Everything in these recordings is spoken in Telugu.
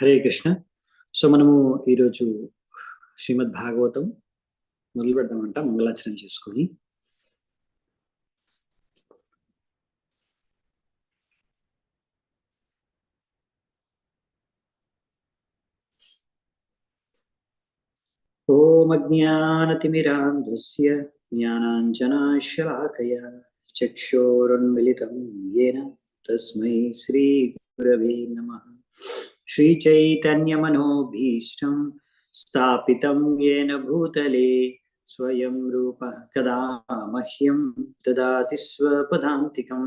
హరే కృష్ణ. సో మనము ఈరోజు శ్రీమద్ భాగవతం మొదలు పెడదామంట మంగళాచరణ చేసుకొని. ఓం అజ్ఞానతిమిరాంధస్య జ్ఞానాంజనాశలాకయా చక్షోరున్మిళితం యేన తస్మై శ్రీ గురవే నమః. శ్రీచైతన్యమనోభీష్టం స్థాపితం యేన భూతలే స్వయం రూప కదా మహ్యం దదాతి స్వపదాంతికం.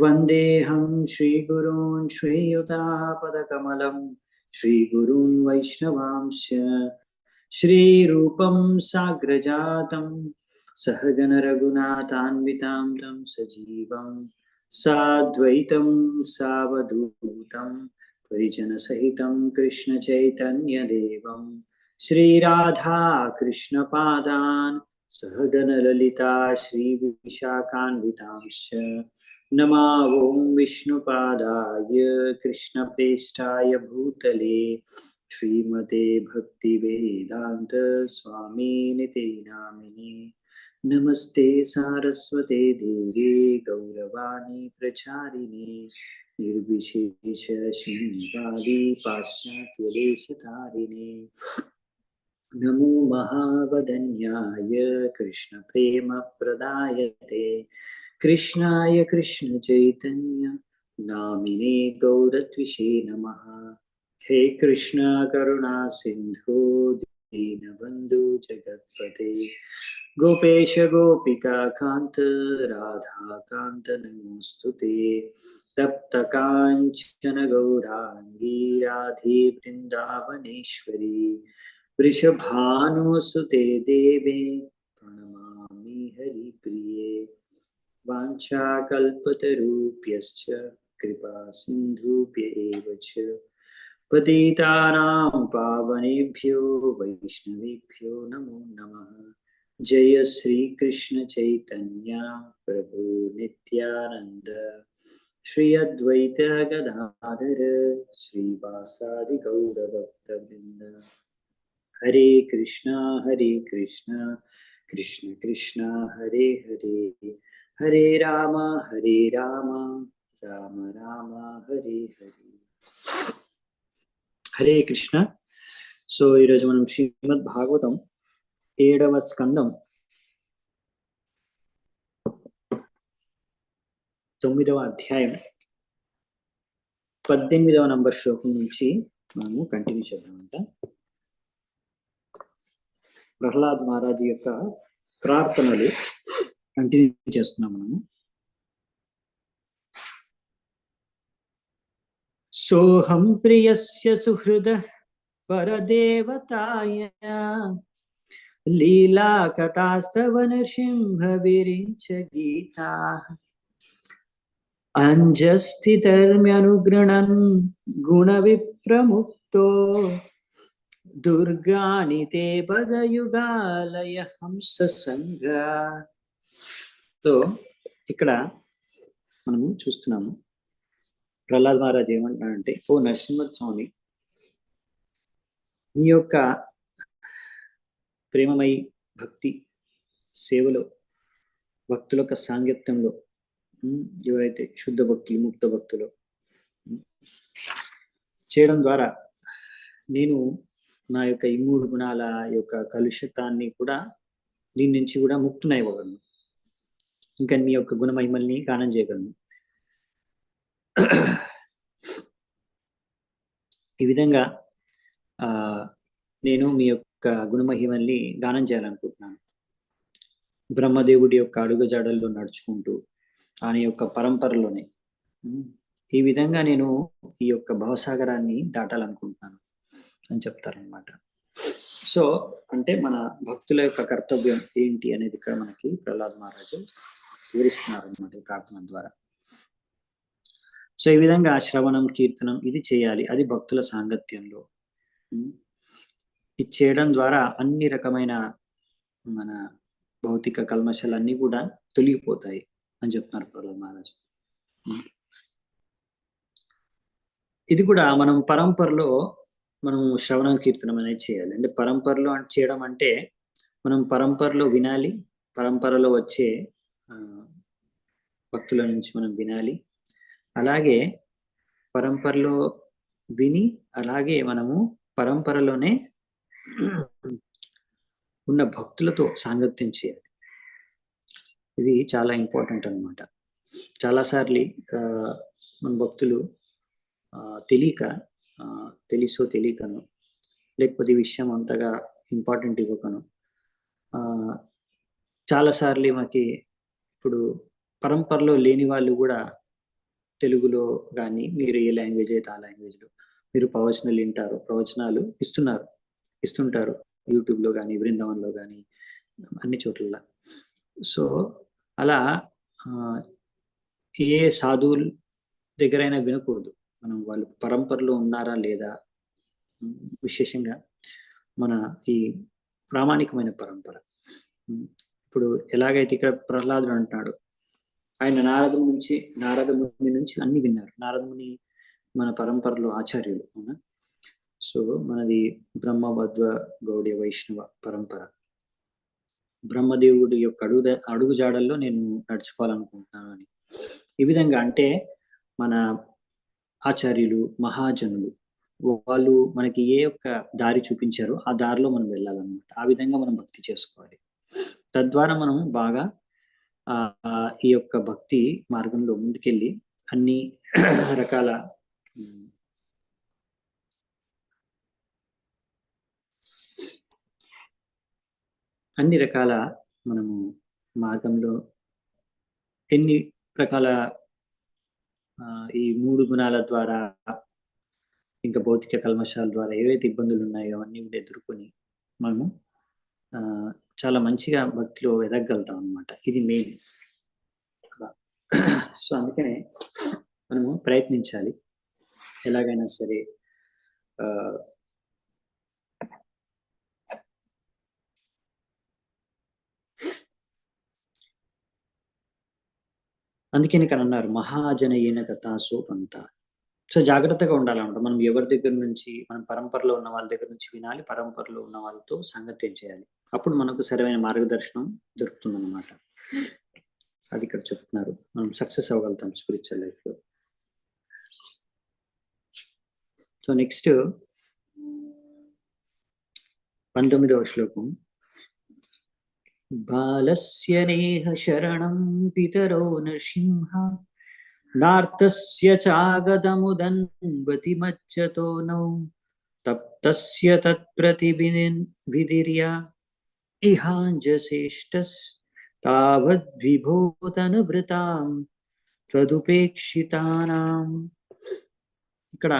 వందేహం శ్రీగురూన్ శ్రీయుతాపదకమలం శ్రీగురూన్ వైష్ణవాంశ श्रीरूपं साग्रजातं सहगण रघुनाथान्वितां तं सजीवं साद्वैतं सावधूतं परिजनसहितं कृष्णचैतन्यदेवं श्रीराधा कृष्णपादान् सहगण ललिता श्रीविशाखान्वितांश्च नमा ओं विष्णुपादाय कृष्णप्रेष्ठाय भूतले श्रीमते भक्ति वेदांत स्वामी निते नामिने नमस्ते सारस्वते देवे गौरवाणी प्रचारिणे निर्विशेष शून्यवादी पाश्चात्य देशतारिणे नमो महावदन्याय कृष्ण प्रेम प्रदायते कृष्णाय कृष्ण चैतन्य नामिने गौरत्विषे नमः. हे कृष्ण करुणा सिंधु दीनबंधु जगत्पते गोपेश गोपिका कांत राधा कांत नमोस्तुते. तप्त कांचन गौरांगी राधे वृंदावनेश्वरी वृषभानुसुते देवे प्रणमामि हरिप्रिये. वाञ्छाकल्पतरुभ्यश्च कृपा सिन्धुभ्य एव च पतितानां पावनेभ्यो वैष्णवेभ्यो नमो नमः. जय श्री कृष्ण चैतन्य प्रभु नित्यानंद श्री अद्वैत गदाधर श्रीवासादि गौरभक्तवृंद. हरे कृष्णा कृष्ण कृष्ण हरे हरे हरे राम राम राम हरे हरे. హరే కృష్ణ. సో ఈరోజు మనం శ్రీమద్ భాగవతం 7వ స్కందం 9వ అధ్యాయం 18వ నంబర్ శ్లోకం నుంచి మనము కంటిన్యూ చేద్దామంట. ప్రహ్లాద్ మహారాజ్ యొక్క ప్రార్థనలు కంటిన్యూ చేస్తున్నాం మనము. सोहं प्रियस्य सुहृद परदेवताय लीला कथास्तव नृसिंह विरिञ्च गीता अंजस्थितर्म्यनुगृणन् गुणविप्रमुक्तो दुर्गानि ते पदयुगालय हंस संग. तो ఇక్కడ మనము చూస్తున్నాము ప్రహ్లాద్ మహారాజ్ ఏమంటాడంటే, ఓ నరసింహస్వామి, నీ యొక్క ప్రేమమయి భక్తి సేవలో, భక్తుల యొక్క సాంగత్యంలో, ఎవరైతే శుద్ధ భక్తులు ముక్త భక్తులు చేయడం ద్వారా నేను నా యొక్క ఈ 3 గుణాల యొక్క కలుషితాన్ని కూడా దీని నుంచి కూడా ముక్తునైవ్వగలను, ఇంకా నీ యొక్క గుణమహిమల్ని గానం చేయగలను. ఈ విధంగా నేను మీ యొక్క గుణమహిమల్ని గానం చేయాలనుకుంటున్నాను. బ్రహ్మదేవుడి యొక్క అడుగుజాడల్లో నడుచుకుంటూ ఆయన యొక్క పరంపరలోనే ఈ విధంగా నేను ఈ యొక్క భవసాగరాన్ని దాటాలనుకుంటున్నాను అని చెప్తారనమాట. సో అంటే మన భక్తుల యొక్క కర్తవ్యం ఏంటి అనేది ఇక్కడ మనకి ప్రహ్లాద్ మహారాజు వివరిస్తున్నారు అనమాట ఈ ప్రార్థన ద్వారా. సో ఈ విధంగా శ్రవణం కీర్తనం ఇది చేయాలి, అది భక్తుల సాంగత్యంలో. ఇది చేయడం ద్వారా అన్ని రకమైన మన భౌతిక కల్మషాలన్నీ కూడా తొలగిపోతాయి అని చెప్తున్నారు ప్రహ్లాద్ మహారాజ్. ఇది కూడా మనం పరంపరలో మనము శ్రవణ కీర్తనం అనేది చేయాలి. అంటే పరంపరలో చేయడం అంటే మనం పరంపరలో వినాలి. పరంపరలో వచ్చే భక్తుల నుంచి మనం వినాలి. అలాగే పరంపరలో విని అలాగే మనము పరంపరలోనే ఉన్న భక్తులతో సాంగత్యం చేయాలి. ఇది చాలా ఇంపార్టెంట్ అనమాట. చాలాసార్లు మన భక్తులు తెలియక తెలుసో తెలియకను లేకపోతే ఈ విషయం అంతగా ఇంపార్టెంట్ ఇవ్వకను చాలాసార్లు మనకి ఇప్పుడు పరంపరలో లేని వాళ్ళు కూడా తెలుగులో కానీ మీరు ఏ లాంగ్వేజ్ అయితే ఆ లాంగ్వేజ్లో మీరు ప్రవచనాలు ఇస్తుంటారు యూట్యూబ్లో కానీ బృందావన్లో కానీ అన్ని చోట్ల. సో అలా ఏ సాధువుల దగ్గరైనా వినకూడదు. మనం వాళ్ళు పరంపరలో ఉన్నారా లేదా, విశేషంగా మన ఈ ప్రామాణికమైన పరంపర. ఇప్పుడు ఎలాగైతే ఇక్కడ ప్రహ్లాదుడు అంటున్నాడు, ఆయన నారద ముని నుంచి అన్ని విన్నారు. నారద ముని మన పరంపరలో ఆచార్యులు. అవునా? సో మనది బ్రహ్మవద్వ గౌడీయ వైష్ణవ పరంపర. బ్రహ్మదేవుడి యొక్క అడుగు జాడల్లో నేను నడుచుకోవాలనుకుంటున్నాను అని. ఈ విధంగా అంటే మన ఆచార్యులు మహాజనులు వాళ్ళు మనకి ఏ యొక్క దారి చూపించారో ఆ దారిలో మనం వెళ్ళాలన్నమాట. ఆ విధంగా మనం భక్తి చేసుకోవాలి. తద్వారా మనం బాగా ఈ యొక్క భక్తి మార్గంలో ముందుకెళ్ళి అన్ని రకాల మనము మార్గంలో ఎన్ని రకాల ఈ 3 గుణాల ద్వారా ఇంకా భౌతిక కల్మషాల ద్వారా ఏవైతే ఇబ్బందులు ఉన్నాయో అవన్నీ కూడా ఎదుర్కొని మనము చాలా మంచిగా భక్తిలో ఎదగలుగుతాం అనమాట. ఇది మెయిన్. సో అందుకనే మనము ప్రయత్నించాలి ఎలాగైనా సరే. అందుకని ఇక్కడ అన్నారు మహాజనయేన గతాసో పంత. సో జాగ్రత్తగా ఉండాలన్నమాట. మనం ఎవరి దగ్గర నుంచి, మనం పరంపరలో ఉన్న వాళ్ళ దగ్గర నుంచి వినాలి, పరంపరలో ఉన్న వాళ్ళతో సంగత్యం చేయాలి. అప్పుడు మనకు సరైన మార్గదర్శనం దొరుకుతుందన్నమాట. అది ఇక్కడ చెప్తున్నారు. మనం సక్సెస్ అవ్వగలుగుతాం స్పిరిచువల్ లైఫ్లో. సో నెక్స్ట్ 19వ శ్లోకం. బాలస్య నేహ శరణం పితరో నృసింహ నార్తస్య చాగదముదన్వతి మజ్జతో నౌ తప్తస్య తత్ప్రతివిదిర్య ఇహాంజశ్రేష్టస్ తావద్విభూతనుభృతాం తదుపేక్షితానాం. ఇక్కడ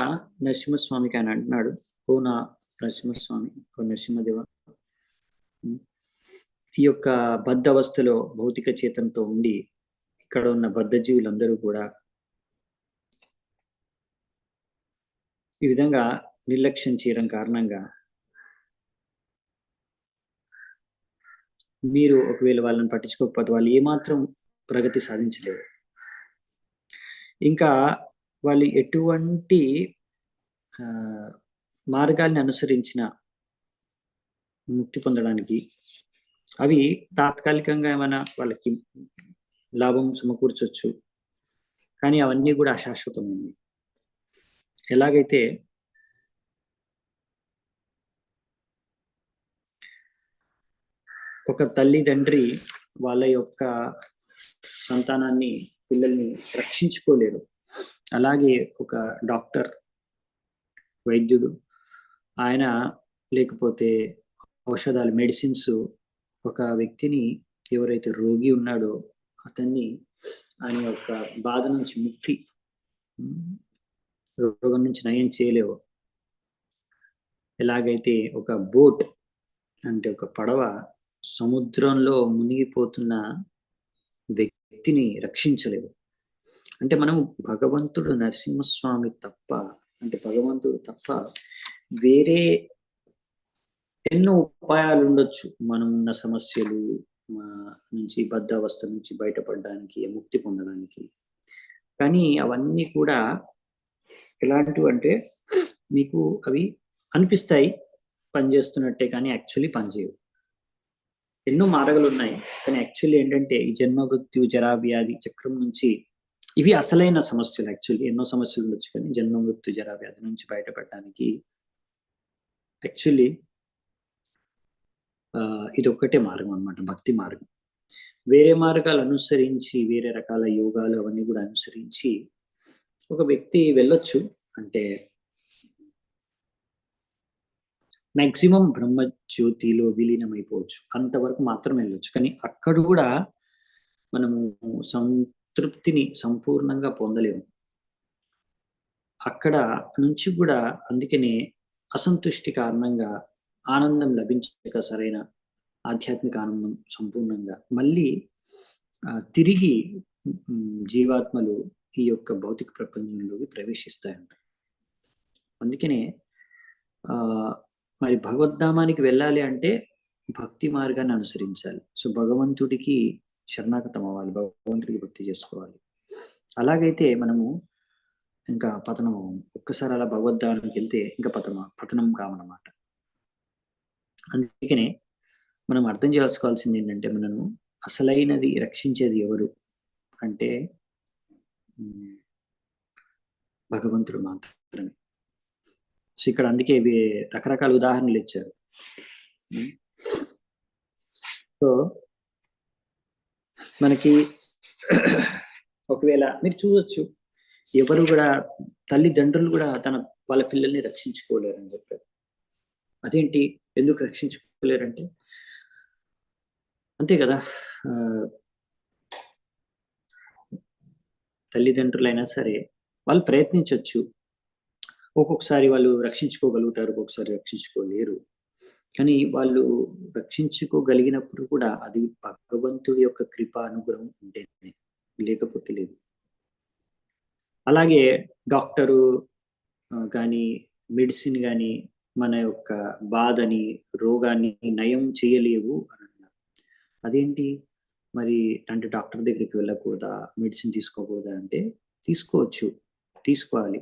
నరసింహస్వామికి ఆయన అంటున్నాడు, ఓ నా నరసింహస్వామి, ఓ నరసింహదేవ, ఈ యొక్క బద్ధ అవస్థలో భౌతిక చేతంతో ఉండి ఇక్కడ ఉన్న బద్ధ జీవులందరూ కూడా ఈ విధంగా నిర్లక్ష్యం చేయడం కారణంగా మీరు ఒకవేళ వాళ్ళని పట్టించుకోకపోతే వాళ్ళు ఏమాత్రం ప్రగతి సాధించలేరు. ఇంకా వాళ్ళు ఎటువంటి మార్గాల్ని అనుసరించిన ముక్తి పొందడానికి అవి తాత్కాలికంగా ఏమైనా వాళ్ళకి లాభం సమకూర్చొచ్చు, కానీ అవన్నీ కూడా అశాశ్వతమైనవి. ఎలాగైతే ఒక తల్లిదండ్రి వాళ్ళ యొక్క సంతానాన్ని, పిల్లల్ని రక్షించుకోలేరు, అలాగే ఒక డాక్టర్, వైద్యుడు, ఆయన లేకపోతే ఔషధాలు, మెడిసిన్స్ ఒక వ్యక్తిని, ఎవరైతే రోగి ఉన్నాడో అతన్ని ఆయన యొక్క బాధ నుంచి ముక్తి, రోగం నుంచి నయం చేయలేవు. ఎలాగైతే ఒక బోట్ అంటే ఒక పడవ సముద్రంలో మునిగిపోతున్న వ్యక్తిని రక్షించలేవు. అంటే మనం భగవంతుడు నరసింహస్వామి తప్ప, అంటే భగవంతుడు తప్ప వేరే ఎన్నో ఉపాయాలు ఉండొచ్చు మనం ఉన్న సమస్యలు నుంచి, బద్ధ అవస్థ నుంచి బయటపడడానికి, ముక్తి పొందడానికి. కానీ అవన్నీ కూడా ఎలాంటివి అంటే మీకు అవి అనిపిస్తాయి పనిచేస్తున్నట్టే, కానీ యాక్చువల్లీ పనిచేయవు. ఎన్నో మార్గాలు ఉన్నాయి, కానీ యాక్చువల్లీ ఏంటంటే ఈ జన్మ మృత్యు జరా వ్యాధి చక్రం నుంచి ఇవి అసలైన సమస్యలు. యాక్చువల్లీ ఎన్నో సమస్యలు ఉండొచ్చు, కానీ జన్మ మృత్యు జరా వ్యాధి నుంచి బయటపడడానికి యాక్చువల్లీ ఇది ఒక్కటే మార్గం అన్నమాట, భక్తి మార్గం. వేరే మార్గాలు అనుసరించి, వేరే రకాల యోగాలు అవన్నీ కూడా అనుసరించి ఒక వ్యక్తి వెళ్ళొచ్చు. అంటే మాక్సిమం బ్రహ్మ జ్యోతిలో విలీనమైపోవచ్చు, అంతవరకు మాత్రం వెళ్ళొచ్చు. కానీ అక్కడ కూడా మనము సంతృప్తిని సంపూర్ణంగా పొందలేము. అక్కడ నుంచి కూడా అందుకనే అసంతుష్టి కారణంగా ఆనందం లభించక, సరైన ఆధ్యాత్మిక ఆనందం సంపూర్ణంగా మళ్ళీ తిరిగి జీవాత్మలు ఈ యొక్క భౌతిక ప్రపంచంలోకి ప్రవేశిస్తాయంట. అందుకనే మరి భగవద్ధామానికి వెళ్ళాలి అంటే భక్తి మార్గాన్ని అనుసరించాలి. సో భగవంతుడికి శరణాగతం అవ్వాలి, భగవంతుడికి భక్తి చేసుకోవాలి. అలాగైతే మనము ఇంకా పతనం అవ్వము. ఒక్కసారి అలా భగవద్ధామానికి వెళ్తే ఇంకా పతనం కామన్నమాట. అందుకనే మనం అర్థం చేసుకోవాల్సింది ఏంటంటే, మనను అసలైనది రక్షించేది ఎవరు అంటే భగవంతుడు మాత్రమే. సో ఇక్కడ అందుకే ఇవి రకరకాల ఉదాహరణలు ఇచ్చారు. సో మనకి ఒకవేళ మీరు చూడొచ్చు, ఎవరు కూడా తల్లిదండ్రులు కూడా వాళ్ళ పిల్లల్ని రక్షించుకోలేరని చెప్పారు. అదేంటి, ఎందుకు రక్షించుకోలేరంటే అంతే కదా, తల్లిదండ్రులైనా సరే వాళ్ళు ప్రయత్నించవచ్చు. ఒక్కొక్కసారి వాళ్ళు రక్షించుకోగలుగుతారు, ఒక్కొక్కసారి రక్షించుకోలేరు. కానీ వాళ్ళు రక్షించుకోగలిగినప్పుడు కూడా అది భగవంతుడి యొక్క కృప అనుగ్రహం ఉంటేనే, లేకపోతే లేదు. అలాగే డాక్టరు కానీ మెడిసిన్ కానీ మన యొక్క బాధని, రోగాన్ని నయం చేయలేవు అని అన్నారు. అదేంటి మరి, అంటే డాక్టర్ దగ్గరికి వెళ్ళకూడదా, మెడిసిన్ తీసుకోకూడదా అంటే తీసుకోవచ్చు, తీసుకోవాలి.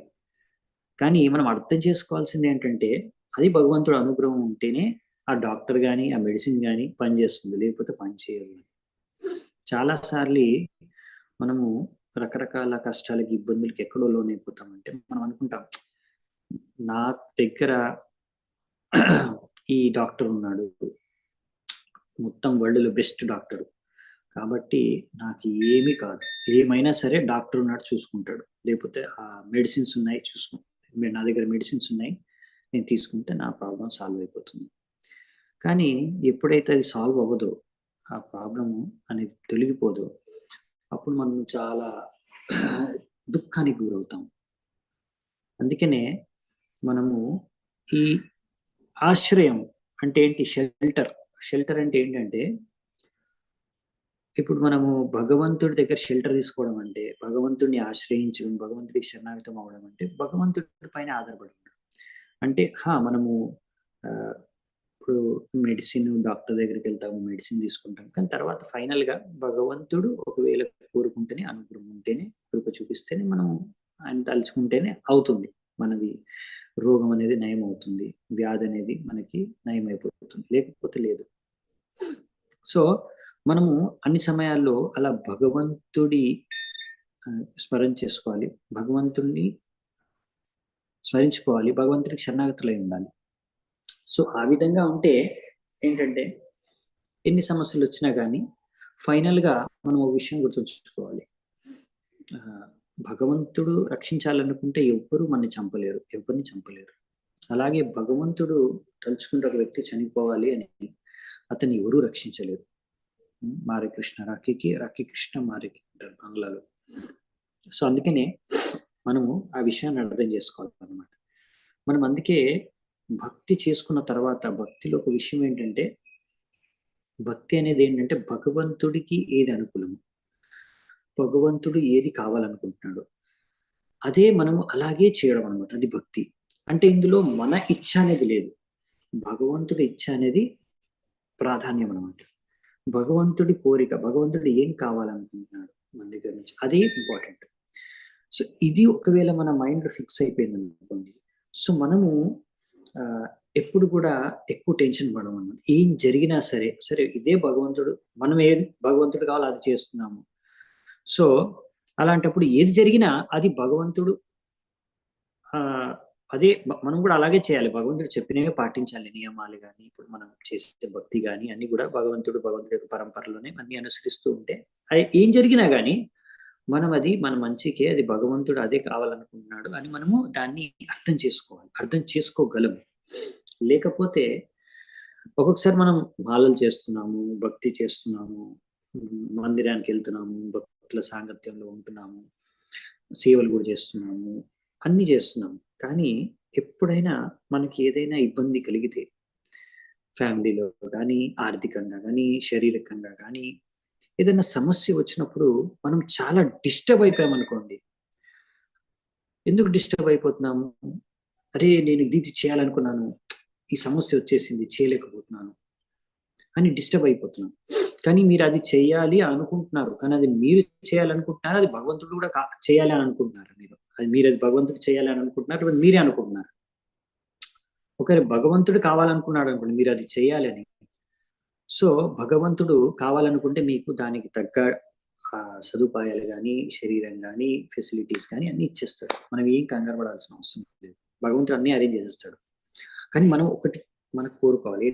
కానీ మనం అర్థం చేసుకోవాల్సింది ఏంటంటే, అది భగవంతుడు అనుగ్రహం ఉంటేనే ఆ డాక్టర్ కానీ ఆ మెడిసిన్ కానీ పనిచేస్తుంది, లేకపోతే పని చేయదు. చాలాసార్లు మనము రకరకాల కష్టాలకి, ఇబ్బందులకి ఎక్కడో లోనైపోతామంటే మనం అనుకుంటాం, నా దగ్గర ఈ డాక్టర్ ఉన్నాడు, మొత్తం వరల్డ్‌లో బెస్ట్ డాక్టర్, కాబట్టి నాకు ఏమీ కాదు, ఏమైనా సరే డాక్టర్ ఉన్నాడు చూసుకుంటాడు, లేకపోతే ఆ మెడిసిన్స్ ఉన్నాయి నా దగ్గర మెడిసిన్స్ ఉన్నాయి, నేను తీసుకుంటే నా ప్రాబ్లం సాల్వ్ అయిపోతుంది. కానీ ఎప్పుడైతే అది సాల్వ్ అవ్వదో, ఆ ప్రాబ్లము అనేది తొలగిపోదో, అప్పుడు మనం చాలా దుఃఖానికి గురవుతాం. అందుకనే మనము ఈ ఆశ్రయం అంటే ఏంటి, షెల్టర్ అంటే ఏంటంటే, ఇప్పుడు మనము భగవంతుడి దగ్గర షెల్టర్ తీసుకోవడం అంటే, భగవంతుడిని ఆశ్రయించడం, భగవంతుడికి శరణాగతం అవ్వడం అంటే భగవంతుడి పైన ఆధారపడి ఉండడం. అంటే మనము ఇప్పుడు మెడిసిన్ డాక్టర్ దగ్గరికి వెళ్తాము, మెడిసిన్ తీసుకుంటాం, కానీ తర్వాత ఫైనల్గా భగవంతుడు ఒకవేళ కోరుకుంటేనే, అనుగ్రహం ఉంటేనే, కృప చూపిస్తేనే, మనం ఆయన తలుచుకుంటేనే అవుతుంది, మనది రోగం అనేది నయం అవుతుంది, వ్యాధి అనేది మనకి నయం అయిపోతుంది, లేకపోతే లేదు. సో మనము అన్ని సమయాల్లో అలా భగవంతుడి స్మరణ చేసుకోవాలి, భగవంతుడిని స్మరించుకోవాలి, భగవంతుడికి శరణాగతులై ఉండాలి. సో ఆ విధంగా ఉంటే ఏంటంటే, ఎన్ని సమస్యలు వచ్చినా కానీ ఫైనల్గా మనం ఒక విషయం గుర్తుంచుకోవాలి, భగవంతుడు రక్షించాలనుకుంటే ఎవ్వరూ మనని చంపలేరు, ఎవరిని చంపలేరు. అలాగే భగవంతుడు తలుచుకుంటే ఒక వ్యక్తి చనిపోవాలి అని, అతన్ని ఎవరూ రక్షించలేరు. మారే కృష్ణ రాఖీ కృష్ణ మారేకి అంటారు బంగ్లాలో. సో అందుకనే మనము ఆ విషయాన్ని అర్థం చేసుకోవాలన్నమాట. మనం అందుకే భక్తి చేసుకున్న తర్వాత, భక్తిలో ఒక విషయం ఏంటంటే, భక్తి అనేది ఏంటంటే భగవంతుడికి ఏది అనుకూలము, భగవంతుడు ఏది కావాలనుకుంటున్నాడు అదే మనము అలాగే చేయడం అనమాట, అది భక్తి. అంటే ఇందులో మన ఇచ్చ అనేది లేదు, భగవంతుడి ఇచ్చ అనేది ప్రాధాన్యం అనమాట. భగవంతుడి కోరిక, భగవంతుడు ఏం కావాలనుకుంటున్నాడు మన దగ్గర నుంచి, అది ఇంపార్టెంట్. సో ఇది ఒకవేళ మన మైండ్ ఫిక్స్ అయిపోయింది అనుకోండి, సో మనము ఎప్పుడు కూడా ఎక్కువ టెన్షన్ పడము అన్నమాట. ఏం జరిగినా సరే, సరే ఇదే భగవంతుడు, మనం ఏది భగవంతుడు కావాలో అది చేస్తున్నాము. సో అలాంటప్పుడు ఏది జరిగినా అది భగవంతుడు, అదే మనం కూడా అలాగే చేయాలి. భగవంతుడు చెప్పినవే పాటించాలి. నియమాలు కానీ, ఇప్పుడు మనం చేసే భక్తి కానీ అన్ని కూడా భగవంతుడు యొక్క పరంపరలోనే అన్ని అనుసరిస్తూ ఉంటే అది ఏం జరిగినా కానీ మనం అది మన మంచికే, అది భగవంతుడు అదే కావాలనుకుంటున్నాడు అని మనము దాన్ని అర్థం చేసుకోవాలి, అర్థం చేసుకోగలము. లేకపోతే ఒక్కొక్కసారి మనం మాలలు చేస్తున్నాము, భక్తి చేస్తున్నాము, మందిరానికి వెళ్తున్నాము, భక్తుల సాంగత్యంలో ఉంటున్నాము, సేవలు కూడా చేస్తున్నాము, అన్ని చేస్తున్నాము. కానీ ఎప్పుడైనా మనకి ఏదైనా ఇబ్బంది కలిగితే, ఫ్యామిలీలో కానీ, ఆర్థికంగా కానీ, శారీరకంగా కానీ ఏదైనా సమస్య వచ్చినప్పుడు మనం చాలా డిస్టర్బ్ అయిపోయామనుకోండి. ఎందుకు డిస్టర్బ్ అయిపోతున్నాము? అరే నేను ఇది చేయాలనుకున్నాను, ఈ సమస్య వచ్చేసింది, చేయలేకపోతున్నాను అని డిస్టర్బ్ అయిపోతున్నాం. కానీ మీరు అది చేయాలి అనుకుంటున్నారు, కానీ అది మీరు చేయాలనుకుంటున్నారు, అది భగవంతుడు కూడా చేయాలి అని అనుకుంటున్నారు. మీరు అది భగవంతుడు చేయాలి అని అనుకుంటున్నారు, అది మీరే అనుకుంటున్నారు. ఒకరి భగవంతుడు కావాలనుకున్నాడు అనుకోండి, మీరు అది చేయాలని. సో భగవంతుడు కావాలనుకుంటే మీకు దానికి తగ్గ సదుపాయాలు కానీ, శరీరం కానీ, ఫెసిలిటీస్ కానీ అన్ని ఇచ్చేస్తాడు. మనం ఏం కంగారు పడాల్సిన అవసరం లేదు. భగవంతుడు అన్ని అరేంజ్ చేసేస్తాడు. కానీ మనం ఒకటి మనకు కోరుకోవాలి.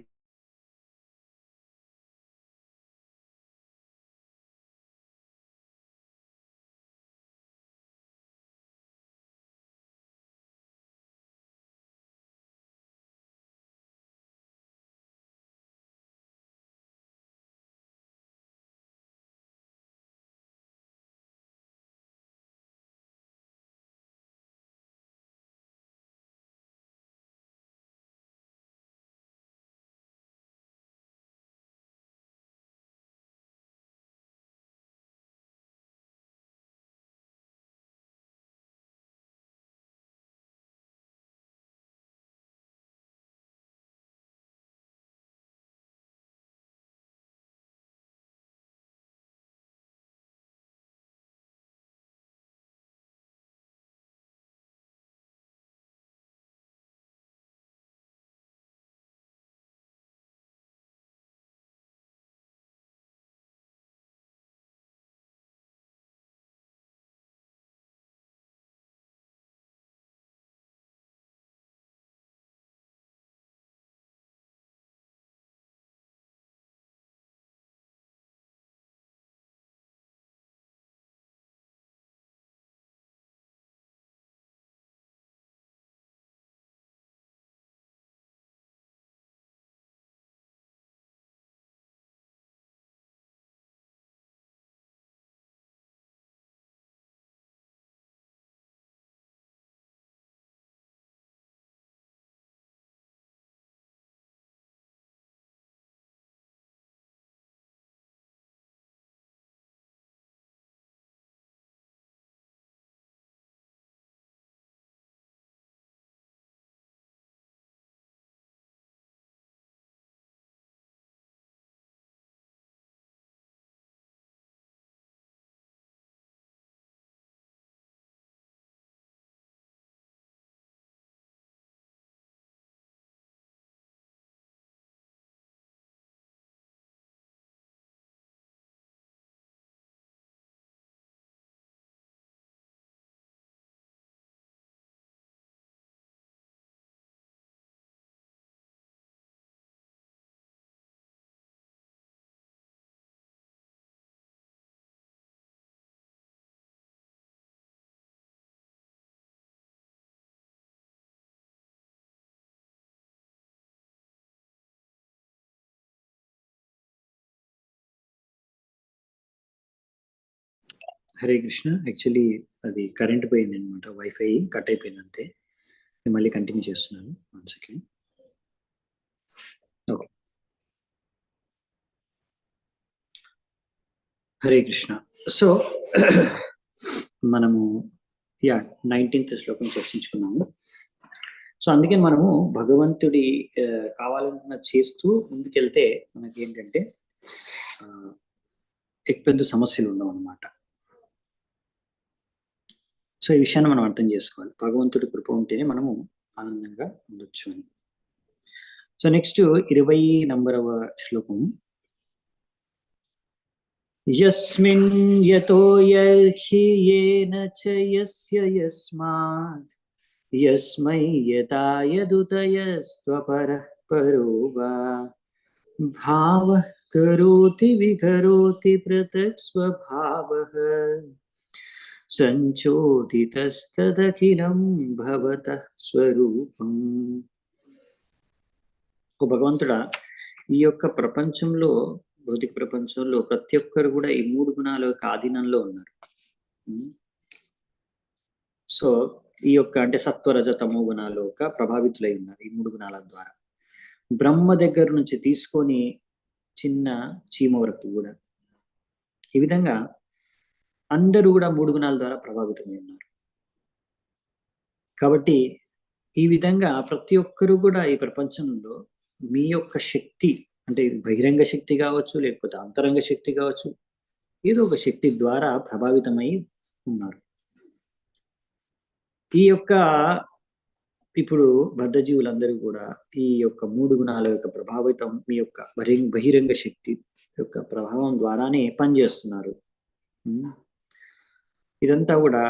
హరే కృష్ణ. యాక్చువల్లీ అది కరెంట్ పోయింది అనమాట, వైఫై కట్ అయిపోయింది అంతే. నేను మళ్ళీ కంటిన్యూ చేస్తున్నాను. 1 second. Okay. Hare Krishna. So మనము 19th శ్లోకం చర్చించుకున్నాము. సో అందుకని మనము భగవంతుడి కావాలనుకున్న చేస్తూ ముందుకెళ్తే మనకి ఏంటంటే పెద్ద సమస్యలు ఉండవు అనమాట. సో సో ఈ విషయాన్ని మనం అర్థం చేసుకోవాలి. భగవంతుడి కృప ఉంటేనే మనము ఆనందంగా ఉండొచ్చు అని. సో నెక్స్ట్ 20 నంబరవ శ్లోకం. యస్మిన్ యతో యర్హి యేన చ యస్య యస్మాత్ యస్మై యథా యదుతయస్త్వపరః పరో వా భావః కరోతి వికరోతి పృథక్ స్వభావః సంచోదితస్తదఖిలం భవతః స్వరూపం. ఓ భగవంతుడా, ఈ యొక్క ప్రపంచంలో, భౌతిక ప్రపంచంలో ప్రతి ఒక్కరు కూడా ఈ 3 గుణాల యొక్క ఆధీనంలో ఉన్నారు. సో ఈ యొక్క అంటే సత్వరజ తమో గుణాల యొక్క ప్రభావితులై ఉన్నారు ఈ 3 గుణాల ద్వారా. బ్రహ్మ దగ్గర నుంచి తీసుకొని చిన్న చీమ వరకు కూడా ఈ విధంగా అందరూ కూడా 3 గుణాల ద్వారా ప్రభావితమై ఉన్నారు. కాబట్టి ఈ విధంగా ప్రతి ఒక్కరు కూడా ఈ ప్రపంచంలో మీ యొక్క శక్తి, అంటే బహిరంగ శక్తి కావచ్చు, లేకపోతే అంతరంగ శక్తి కావచ్చు, ఏదో ఒక శక్తి ద్వారా ప్రభావితమై ఉన్నారు. ఈ యొక్క ఇప్పుడు బద్ధజీవులందరూ కూడా ఈ యొక్క 3 గుణాల యొక్క ప్రభావితం, మీ యొక్క బహిరంగ శక్తి యొక్క ప్రభావం ద్వారానే పనిచేస్తున్నారు. ఇదంతా కూడా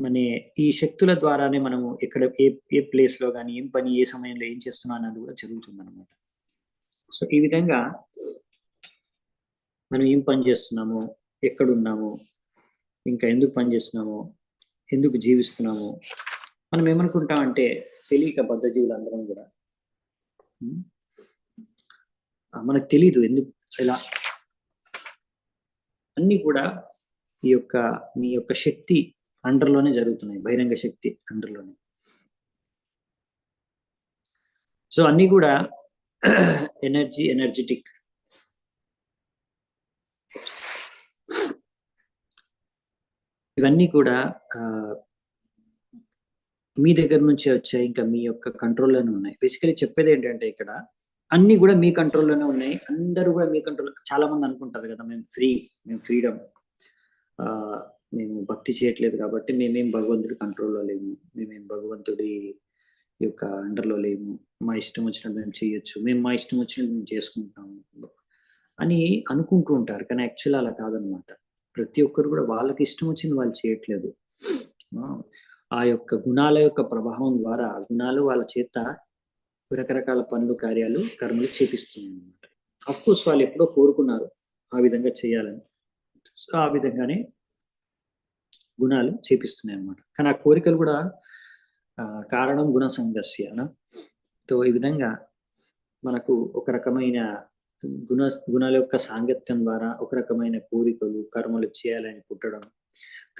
మన ఈ శక్తుల ద్వారానే మనము ఎక్కడ ఏ ప్లేస్ లో కానీ ఏం పని ఏ సమయంలో ఏం చేస్తున్నా అన్నది కూడా జరుగుతుంది అనమాట. సో ఈ విధంగా మనం ఏం పని చేస్తున్నాము, ఎక్కడున్నాము, ఇంకా ఎందుకు పని చేస్తున్నాము, ఎందుకు జీవిస్తున్నాము, మనం ఏమనుకుంటామంటే తెలియక బద్ధజీవులందరం కూడా మనకు తెలీదు ఎందుకు ఎలా. అన్ని కూడా ఈ యొక్క మీ యొక్క శక్తి అండర్లోనే జరుగుతున్నాయి, బహిరంగ శక్తి అండర్లోనే. సో అన్ని కూడా ఎనర్జెటిక్. ఇవన్నీ కూడా మీ దగ్గర నుంచి వచ్చాయి, ఇంకా మీ యొక్క కంట్రోల్లోనే ఉన్నాయి. బేసికలీ చెప్పేది ఏంటంటే ఇక్కడ అన్ని కూడా మీ కంట్రోల్లోనే ఉన్నాయి, అందరూ కూడా మీ కంట్రోల్. చాలా మంది అనుకుంటారు కదా మేము ఫ్రీడమ్, మేము భక్తి చేయట్లేదు కాబట్టి మేమేం భగవంతుడి కంట్రోల్లో లేము, మేమేం భగవంతుడి యొక్క అండర్లో లేము, మా ఇష్టం వచ్చినట్టు మేము చేయొచ్చు, మేము మా ఇష్టం వచ్చినట్టు మేము చేసుకుంటాము అని అనుకుంటూ ఉంటారు. కానీ యాక్చువల్ అలా కాదనమాట. ప్రతి ఒక్కరు కూడా వాళ్ళకి ఇష్టం వచ్చింది వాళ్ళు చేయట్లేదు. ఆ యొక్క గుణాల యొక్క ప్రభావం ద్వారా గుణాలు వాళ్ళ చేత రకరకాల పనులు, కార్యాలు, కర్మలు చేపిస్తున్నాయి అనమాట. అఫ్కోర్స్ వాళ్ళు ఎప్పుడో కోరుకున్నారు ఆ విధంగా చేయాలని. సో ఆ విధంగానే గుణాలు చేపిస్తున్నాయి అన్నమాట. కానీ ఆ కోరికలు కూడా కారణం గుణ సంగస్య. తో ఈ విధంగా మనకు ఒక రకమైన గుణాల యొక్క సాంగత్యం ద్వారా ఒక రకమైన కోరికలు, కర్మలు చేయాలని పుట్టడం.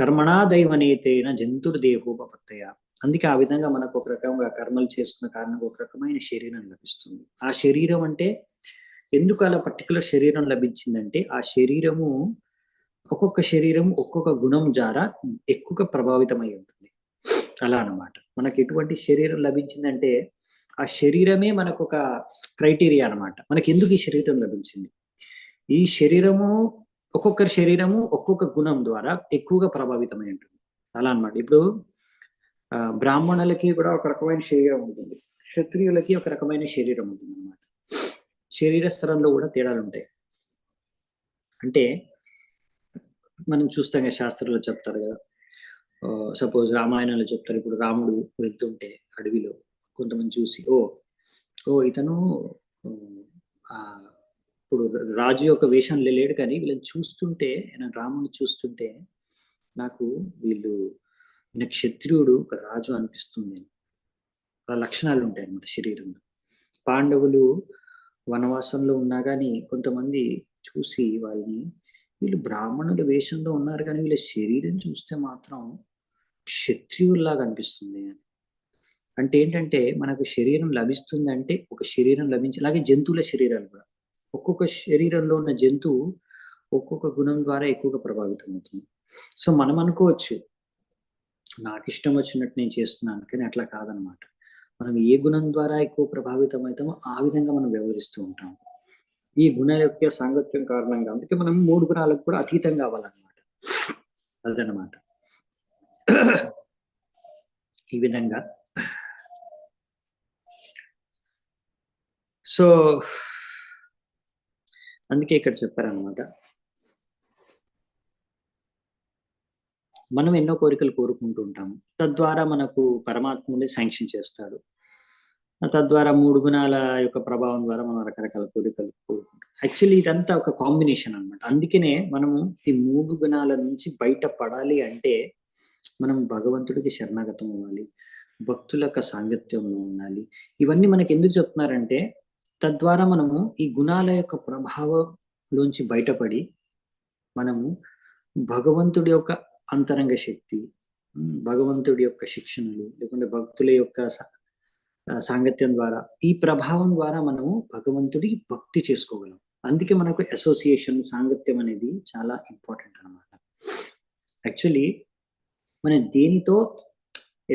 కర్మణా దైవనేతేన జంతుర్దేహోపపత్తయ. అందుకే ఆ విధంగా మనకు ఒక రకంగా కర్మలు చేసుకున్న కారణంగా ఒక రకమైన శరీరం లభిస్తుంది. ఆ శరీరం అంటే ఎందుకు అలా పర్టికులర్ శరీరం లభించిందంటే ఆ శరీరము ఒక్కొక్క శరీరం ఒక్కొక్క గుణం ద్వారా ఎక్కువగా ప్రభావితమై ఉంటుంది. అలా అన్నమాట. మనకి ఎటువంటి శరీరం లభించిందంటే ఆ శరీరమే మనకు ఒక క్రైటీరియా అన్నమాట. మనకి ఎందుకు ఈ శరీరం లభించింది, ఈ శరీరము ఒక్కొక్కరి శరీరము ఒక్కొక్క గుణం ద్వారా ఎక్కువగా ప్రభావితమై ఉంటుంది. అలా అన్నమాట. ఇప్పుడు బ్రాహ్మణులకి కూడా ఒక రకమైన శరీరం ఉంటుంది, క్షత్రియులకి ఒక రకమైన శరీరం ఉంటుంది అన్నమాట. శరీర స్థలంలో కూడా తేడాలు ఉంటాయి. అంటే మనం చూస్తాం కదా, శాస్త్రంలో చెప్తారు కదా, సపోజ్ రామాయణంలో చెప్తారు. ఇప్పుడు రాముడు వెళ్తుంటే అడవిలో కొంతమంది చూసి ఓ ఇతను ఇప్పుడు రాజు యొక్క వేషంలో లేడు, కానీ వీళ్ళని చూస్తుంటే, రాముని చూస్తుంటే నాకు ఈయన క్షత్రియుడు, ఒక రాజు అనిపిస్తుంది. ఆ లక్షణాలు ఉంటాయి అన్నమాట శరీరంలో. పాండవులు వనవాసంలో ఉన్నా కానీ కొంతమంది చూసి వాళ్ళని, వీళ్ళు బ్రాహ్మణుల వేషంలో ఉన్నారు కానీ వీళ్ళ శరీరం చూస్తే మాత్రం క్షత్రియుల్లాగా అనిపిస్తుంది అని. అంటే ఏంటంటే మనకు శరీరం లభిస్తుంది అంటే ఒక శరీరం లభించి, అలాగే జంతువుల శరీరాలు కూడా ఒక్కొక్క శరీరంలో ఉన్న జంతువు ఒక్కొక్క గుణం ద్వారా ఎక్కువగా ప్రభావితం అవుతుంది. సో మనం అనుకోవచ్చు నాకు ఇష్టం వచ్చినట్టు నేను చేస్తున్నాను, కానీ అట్లా కాదనమాట. మనం ఏ గుణం ద్వారా ఎక్కువ ప్రభావితం అవుతామో ఆ విధంగా మనం వ్యవహరిస్తూ ఉంటాం. ఈ గుణాల యొక్క సాంగత్యం కారణంగా అందుకే మనం 3 గుణాలకు కూడా అతీతం కావాలన్నమాట. అదనమాట. ఈ విధంగా సో అందుకే ఇక్కడ చెప్పారనమాట. మనం ఎన్నో కోరికలు కోరుకుంటూ ఉంటాము. తద్వారా మనకు పరమాత్ముడే శాంక్షన్ చేస్తాడు. తద్వారా 3 గుణాల యొక్క ప్రభావం ద్వారా మనం రకరకాల కోరికలు కోరుకుంటాం. యాక్చువల్లీ ఇదంతా ఒక కాంబినేషన్ అన్నమాట. అందుకనే మనము ఈ 3 గుణాల నుంచి బయట పడాలి అంటే, మనం భగవంతుడికి శరణాగతం అవ్వాలి. భక్తుల యొక్క సాంగత్యంలో ఉండాలి. ఇవన్నీ మనకెందుకు చెప్తున్నారంటే, తద్వారా మనము ఈ గుణాల యొక్క ప్రభావంలోంచి బయటపడి, మనము భగవంతుడి యొక్క అంతరంగ శక్తి, భగవంతుడి యొక్క శిక్షణలు, లేకుంటే భక్తుల యొక్క సాంగత్యం ద్వారా, ఈ ప్రభావం ద్వారా మనము భగవంతుడికి భక్తి చేసుకోగలం. అందుకే మనకు అసోసియేషన్, సాంగత్యం అనేది చాలా ఇంపార్టెంట్ అనమాట. యాక్చువల్లీ మనం దేనితో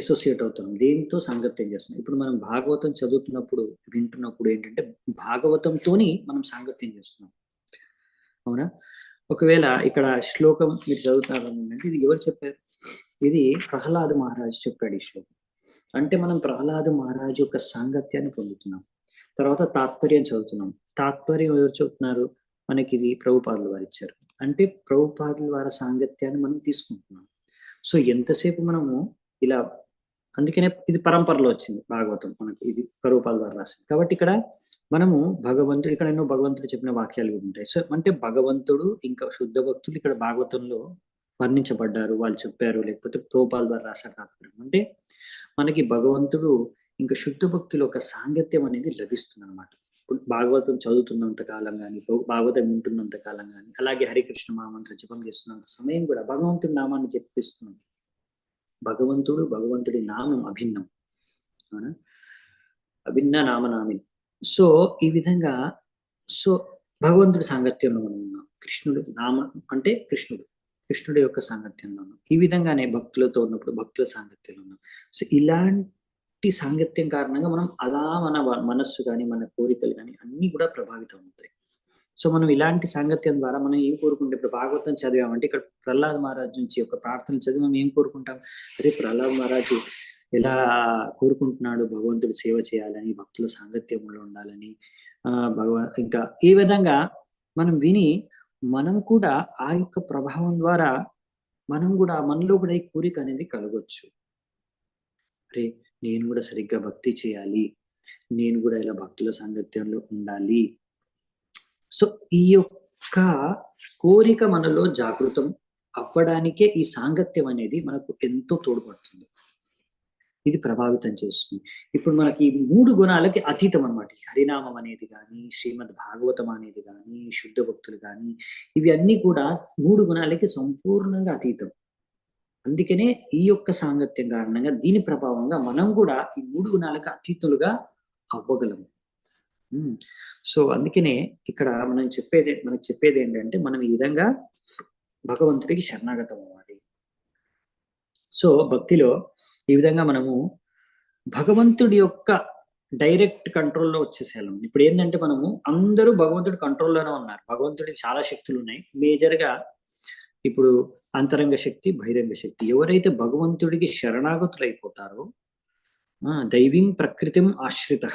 అసోసియేట్ అవుతాం, దేనితో సాంగత్యం చేస్తున్నాం. ఇప్పుడు మనం భాగవతం చదువుతున్నప్పుడు, వింటున్నప్పుడు ఏంటంటే భాగవతంతోని మనం సాంగత్యం చేస్తున్నాం. అవునా? ఒకవేళ ఇక్కడ శ్లోకం మీరు చదువుతారంటే ఇది ఎవరు చెప్పారు? ఇది ప్రహ్లాద మహారాజు చెప్పాడు ఈ శ్లోకం. అంటే మనం ప్రహ్లాద మహారాజు యొక్క సాంగత్యాన్ని పొందుతున్నాం. తర్వాత తాత్పర్యం చదువుతున్నాం. తాత్పర్యం ఎవరు చెబుతున్నారు? మనకి ఇది ప్రభుపాదుల వారు ఇచ్చారు. అంటే ప్రభుపాదుల వారి సాంగత్యాన్ని మనం తీసుకుంటున్నాం. సో ఎంతసేపు మనము ఇలా, అందుకనే ఇది పరంపరలో వచ్చింది భాగవతం మనకి, ఇది ప్రభుపాదుల వారు రాసింది. కాబట్టి ఇక్కడ మనము భగవంతుడు, ఇక్కడ ఎన్నో భగవంతుడు చెప్పిన వాక్యాలు కూడా ఉంటాయి. సో అంటే భగవంతుడు ఇంకా శుద్ధ భక్తులు ఇక్కడ భాగవతంలో వర్ణించబడ్డారు, వాళ్ళు చెప్పారు, లేకపోతే ప్రభుపాదుల వారు రాశారు తాత్పర్యం. అంటే మనకి భగవంతుడు ఇంకా శుద్ధ భక్తుల ఒక సాంగత్యం అనేది లభిస్తుంది అనమాట. భాగవతం చదువుతున్నంత కాలం కానీ, భాగవతం వింటున్నంత కాలం కానీ, అలాగే హరికృష్ణ మహామంత్ర జపం చేస్తున్నంత సమయం కూడా భగవంతుడి నామాన్ని జపిస్తున్నాం. భగవంతుడి నామం అభిన్నం, అవునా? అభిన్న నామనామి. సో ఈ విధంగా, సో భగవంతుడి సాంగత్యంలో మనం ఉన్నాం. కృష్ణుడు నామం అంటే కృష్ణుడి యొక్క సాంగత్యంలో ఉన్నాం. ఈ విధంగానే భక్తులతో ఉన్నప్పుడు భక్తుల సాంగత్యంలో ఉన్నాం. సో ఇలాంటి సాంగత్యం కారణంగా మనం అలా మన మనస్సు కానీ, మన కోరికలు కానీ అన్నీ కూడా ప్రభావితం అవుతాయి. సో మనం ఇలాంటి సాంగత్యం ద్వారా మనం ఏం కోరుకుంటే, ఇప్పుడు భాగవతం చదివామంటే ఇక్కడ ప్రహ్లాద్ మహారాజ్ నుంచి ఒక ప్రార్థన చదివి మనం ఏం కోరుకుంటాం? అరే ప్రహ్లాద్ మహారాజు ఎలా కోరుకుంటున్నాడు భగవంతుడి సేవ చేయాలని, భక్తుల సాంగత్యంలో ఉండాలని, ఇంకా ఈ విధంగా మనం విని మనం కూడా ఆ యొక్క ప్రభావం ద్వారా మనం కూడా మనలో కూడా ఈ కోరిక అనేది కలగొచ్చు. అరే నేను కూడా సరిగ్గా భక్తి చేయాలి, నేను కూడా ఇలా భక్తుల సాంగత్యంలో ఉండాలి. సో ఈ యొక్క కోరిక మనలో జాగృతం అవ్వడానికే ఈ సాంగత్యం అనేది మనకు ఎంతో తోడ్పడుతుంది, ఇది ప్రభావితం చేస్తుంది. ఇప్పుడు మనకి 3 గుణాలకి అతీతం అనమాట. హరినామం అనేది కానీ, శ్రీమద్ భాగవతం అనేది కానీ, శుద్ధ భక్తులు కానీ, ఇవి అన్నీ కూడా 3 గుణాలకి సంపూర్ణంగా అతీతం. అందుకనే ఈ యొక్క సాంగత్యం కారణంగా, దీని ప్రభావంగా మనం కూడా ఈ 3 గుణాలకు అతీతులుగా అవ్వగలము. సో అందుకనే ఇక్కడ మనకు చెప్పేది ఏంటంటే, మనం ఈ విధంగా భగవంతుడికి శరణాగతం అవ్వాలి. సో భక్తిలో ఈ విధంగా మనము భగవంతుడి యొక్క డైరెక్ట్ కంట్రోల్లో వచ్చేసేయాలి. ఇప్పుడు ఏంటంటే మనము అందరూ భగవంతుడి కంట్రోల్లోనే ఉన్నారు. భగవంతుడికి చాలా శక్తులు ఉన్నాయి. మేజర్గా ఇప్పుడు అంతరంగ శక్తి, బహిరంగ శక్తి. ఎవరైతే భగవంతుడికి శరణాగతులు అయిపోతారో, దైవీం ప్రకృతిం ఆశ్రిత,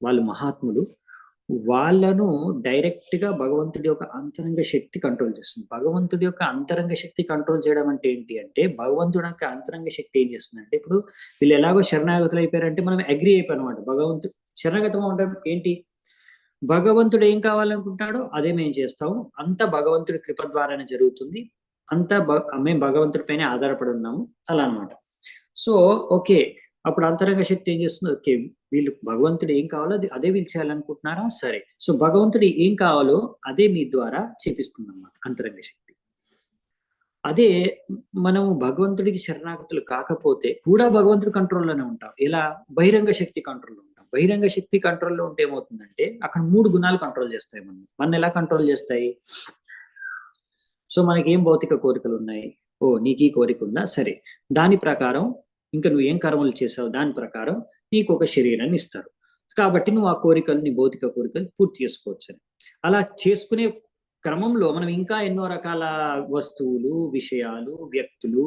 వాళ్ళు మహాత్ములు, వాళ్ళను డైరెక్ట్ గా భగవంతుడి యొక్క అంతరంగ శక్తి కంట్రోల్ చేస్తుంది. భగవంతుడి యొక్క అంతరంగ శక్తి కంట్రోల్ చేయడం అంటే ఏంటి అంటే, భగవంతుడి యొక్క అంతరంగ శక్తి ఏం చేస్తుంది అంటే, ఇప్పుడు వీళ్ళు ఎలాగో శరణాగతులు అయిపోయారంటే మనం అగ్రి అయిపోయి అనమాట. భగవంతుడు శరణాగతం అంటే ఏంటి? భగవంతుడు ఏం కావాలనుకుంటాడో అదే మేము చేస్తాము, అంతా భగవంతుడి కృప ద్వారానే జరుగుతుంది, అంతా మేము భగవంతుడి పైన ఆధారపడి ఉన్నాము, అలా అనమాట. సో ఓకే, అప్పుడు అంతరంగ శక్తి ఏం చేస్తుంది? ఓకే, వీళ్ళు భగవంతుడు ఏం కావాలో అదే వీళ్ళు చేయాలనుకుంటున్నారా? సరే, సో భగవంతుడు ఏం కావాలో అదే మీ ద్వారా చేపిస్తుంది అన్నమాట అంతరంగ శక్తి. అదే మనము భగవంతుడికి శరణాగతులు కాకపోతే కూడా భగవంతుడి కంట్రోల్లోనే ఉంటాం. ఎలా? బహిరంగ శక్తి కంట్రోల్లో ఉంటాం. బహిరంగ శక్తి కంట్రోల్లో ఉంటే ఏమవుతుందంటే, అక్కడ 3 గుణాలు కంట్రోల్ చేస్తాయి మన ఎలా కంట్రోల్ చేస్తాయి? సో మనకి ఏం భౌతిక కోరికలు ఉన్నాయి? ఓ నీకు ఈ కోరిక ఉందా? సరే, దాని ప్రకారం ఇంకా నువ్వు ఏం కర్మలు చేసావు దాని ప్రకారం నీకు ఒక శరీరాన్ని ఇస్తారు. కాబట్టి నువ్వు ఆ కోరికలు, నీ భౌతిక కోరికలు పూర్తి చేసుకోవచ్చు. అలా చేసుకునే క్రమంలో మనం ఇంకా ఎన్నో రకాల వస్తువులు, విషయాలు, వ్యక్తులు,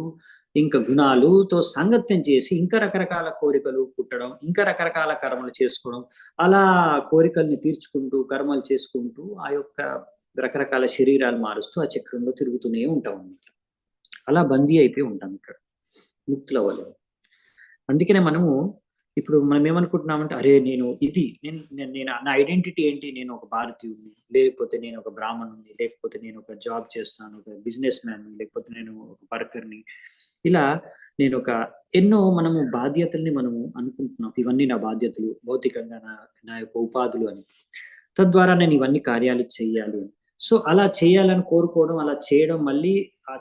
ఇంకా గుణాలుతో సాంగత్యం చేసి ఇంకా రకరకాల కోరికలు పుట్టడం, ఇంకా రకరకాల కర్మలు చేసుకోవడం, అలా కోరికల్ని తీర్చుకుంటూ, కర్మలు చేసుకుంటూ ఆ యొక్క రకరకాల శరీరాలు మారుస్తూ ఆ చక్రంలో తిరుగుతూనే ఉంటాం అన్నమాట. అలా బందీ అయిపోయి ఉంటాం ఇక్కడ. ముక్తులవ్వలేము. అందుకనే మనము ఇప్పుడు మనం ఏమనుకుంటున్నామంటే, అరే! నేను ఇది నేను నేను నేను నా ఐడెంటిటీ ఏంటి? నేను ఒక భారతీయుడిని, లేకపోతే నేను ఒక బ్రాహ్మణుడిని, లేకపోతే నేను ఒక జాబ్ చేస్తాను, ఒక బిజినెస్ మ్యాన్‌ని, లేకపోతే నేను ఒక వర్కర్‌ని. ఇలా నేనొక ఎన్నో మనము బాధ్యతల్ని మనము అనుకుంటున్నాం. ఇవన్నీ నా బాధ్యతలు, భౌతికంగా నా నా యొక్క ఉపాధులు అని. తద్వారా నేను ఇవన్నీ కార్యాలు చెయ్యాలి అని. సో, అలా చేయాలని కోరుకోవడం, అలా చేయడం మళ్ళీ